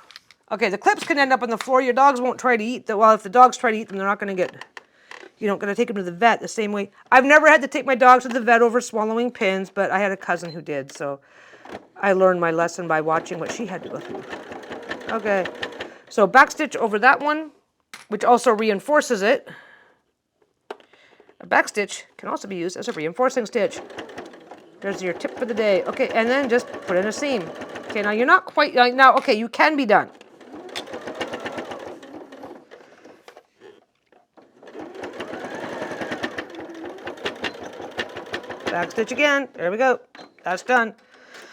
Okay, the clips can end up on the floor. Your dogs won't try to eat them. Well, if the dogs try to eat them, they're not going to get... You're not going to take them to the vet the same way. I've never had to take my dogs to the vet over swallowing pins, but I had a cousin who did, so I learned my lesson by watching what she had to go through. Okay, so backstitch over that one, which also reinforces it. A backstitch can also be used as a reinforcing stitch. There's your tip for the day. Okay, and then just put in a seam. Okay, now you're not quite, okay, you can be done. Backstitch again. There we go. That's done.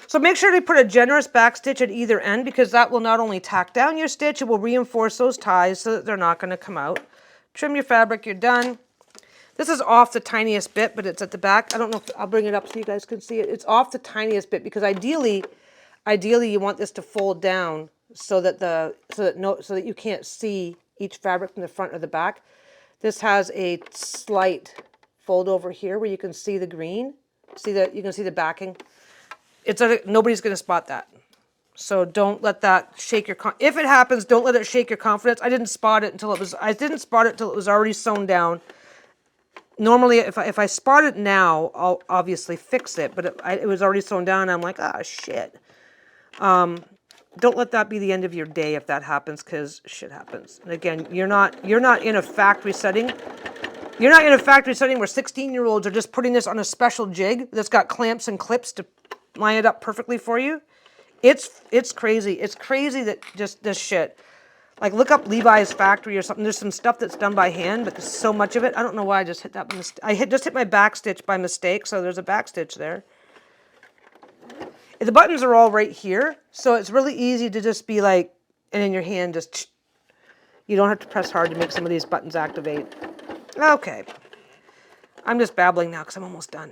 So make sure to put a generous backstitch at either end because that will not only tack down your stitch, it will reinforce those ties so that they're not going to come out. Trim your fabric. You're done. This is off the tiniest bit, but it's at the back. I don't know if I'll bring it up so you guys can see it. It's off the tiniest bit because ideally you want this to fold down so that you can't see each fabric from the front or the back. This has a slight fold over here where you can see the green. You can see the backing. Nobody's going to spot that. So don't let that shake your, if it happens, don't let it shake your confidence. I didn't spot it until it was already sewn down. Normally, if I spot it now, I'll obviously fix it, but it was already sewn down, and I'm like, ah, shit. Don't let that be the end of your day if that happens, because shit happens. And again, you're not in a factory setting. You're not in a factory setting where 16-year-olds are just putting this on a special jig that's got clamps and clips to line it up perfectly for you. It's crazy. It's crazy that just this shit. Like, look up Levi's factory or something. There's some stuff that's done by hand, but there's so much of it. I don't know why I just hit that. Just hit my back stitch by mistake, so there's a back stitch there. The buttons are all right here, so it's really easy to just be like, and in your hand, just, you don't have to press hard to make some of these buttons activate. Okay. I'm just babbling now because I'm almost done.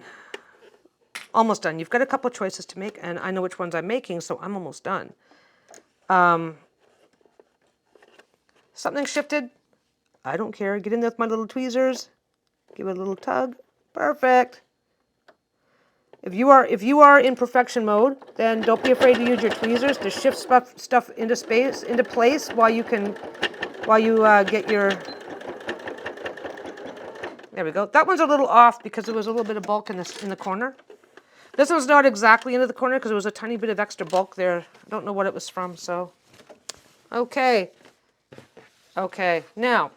Almost done. You've got a couple of choices to make, and I know which ones I'm making, so I'm almost done. Something shifted. I don't care. Get in there with my little tweezers. Give it a little tug. Perfect. If you are in perfection mode, then don't be afraid to use your tweezers to shift stuff into place while you get your. There we go. That one's a little off because there was a little bit of bulk in the corner. This one's not exactly into the corner because there was a tiny bit of extra bulk there. I don't know what it was from, so. Okay. Okay. Now.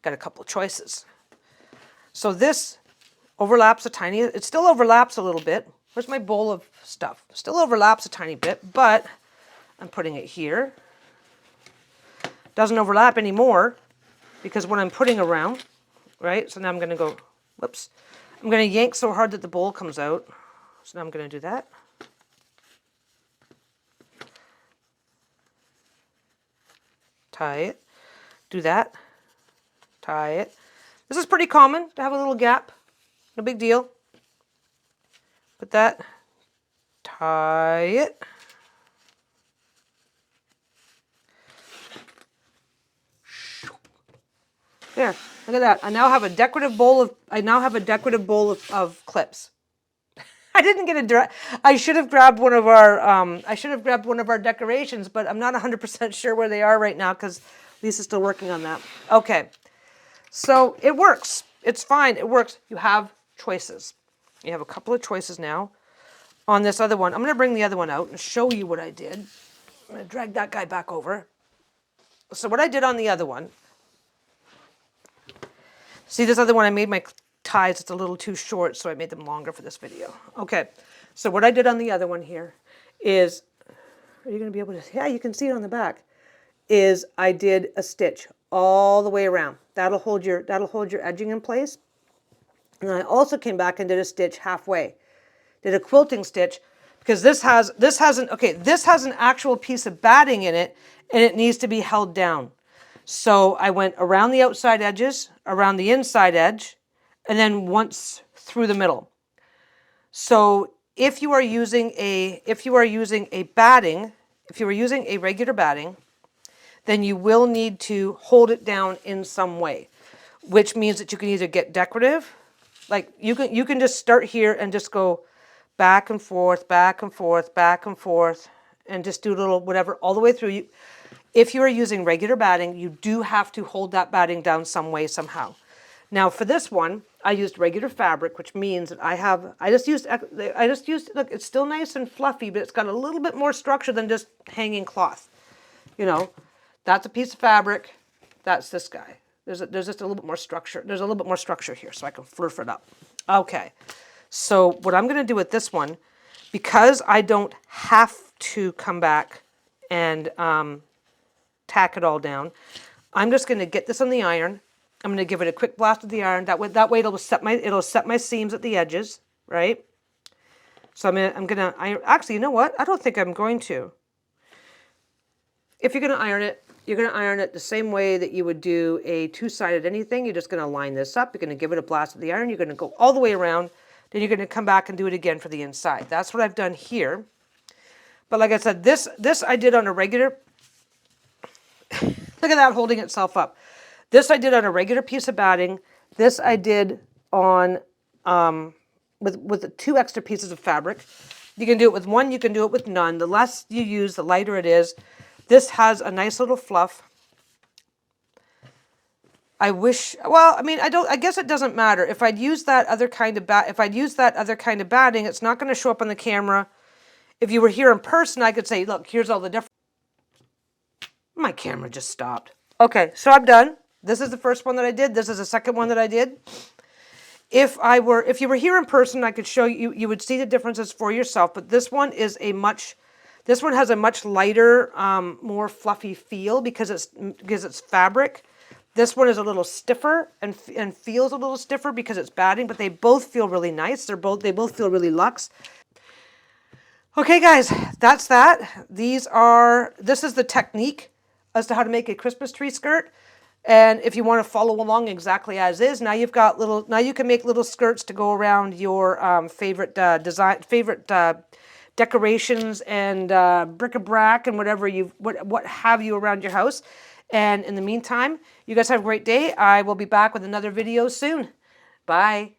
Got a couple of choices. So this overlaps a tiny, it still overlaps a little bit. Where's my bowl of stuff? Still overlaps a tiny bit, but I'm putting it here. Doesn't overlap anymore because when I'm putting around, right? So now I'm going to go, whoops. I'm going to yank so hard that the bowl comes out. So now I'm going to do that. Tie it. Do that. Tie it. This is pretty common to have a little gap. No big deal. Put that. Tie it. There, look at that. I now have a decorative bowl of clips. I didn't get a direct. I should have grabbed one of our decorations, but I'm not 100% sure where they are right now because Lisa's still working on that. Okay. So it works. It's fine. It works. You have choices. You have a couple of choices now on this other one. I'm going to bring the other one out and show you what I did. I'm going to drag that guy back over. So what I did on the other one. See this other one, I made my ties, it's a little too short, so I made them longer for this video. Okay, so what I did on the other one here is, are you going to be able to, yeah, you can see it on the back, is I did a stitch all the way around. That'll hold your edging in place. And I also came back and did a stitch halfway. Did a quilting stitch because this has an actual piece of batting in it and it needs to be held down. So I went around the outside edges, around the inside edge, and then once through the middle. So if you are using a regular batting, then you will need to hold it down in some way, which means that you can either get decorative, like you can just start here and just go back and forth, back and forth, back and forth, and just do a little whatever all the way through. If you are using regular batting, you do have to hold that batting down some way, somehow. Now for this one, I used regular fabric, which means that I just used, look, it's still nice and fluffy, but it's got a little bit more structure than just hanging cloth. You know, that's a piece of fabric. That's this guy. There's just a little bit more structure. There's a little bit more structure here, so I can flurf it up. Okay, so what I'm going to do with this one, because I don't have to come back and tack it all down, I'm just going to get this on the iron. I'm going to give it a quick blast with the iron. That way it'll set my seams at the edges, right? So I'm going to iron. Actually, you know what? I don't think I'm going to. If you're going to iron it, you're going to iron it the same way that you would do a two-sided anything. You're just going to line this up. You're going to give it a blast with the iron. You're going to go all the way around. Then you're going to come back and do it again for the inside. That's what I've done here. But like I said, this I did on a regular. Look at that holding itself up. This I did on a regular piece of batting. This I did on with 2 extra pieces of fabric. You can do it with one, you can do it with none. The less you use, the lighter it is. This has a nice little fluff. I wish, well, I mean, I guess it doesn't matter. If I'd used that other kind of batting, it's not going to show up on the camera. If you were here in person, I could say, look, here's all the different. My camera just stopped. Okay, so I'm done. This is the first one that I did. This is the second one that I did. If you were here in person, I could show you, you would see the differences for yourself, but this one has a much lighter, more fluffy feel because it's fabric. This one is a little stiffer and feels a little stiffer because it's batting, but they both feel really nice. They both feel really luxe. Okay, guys, that's that. This is the technique as to how to make a Christmas tree skirt. And if you want to follow along exactly as is, now you can make little skirts to go around your favorite decorations and bric-a-brac and what have you around your house. And in the meantime, you guys have a great day. I will be back with another video soon. Bye.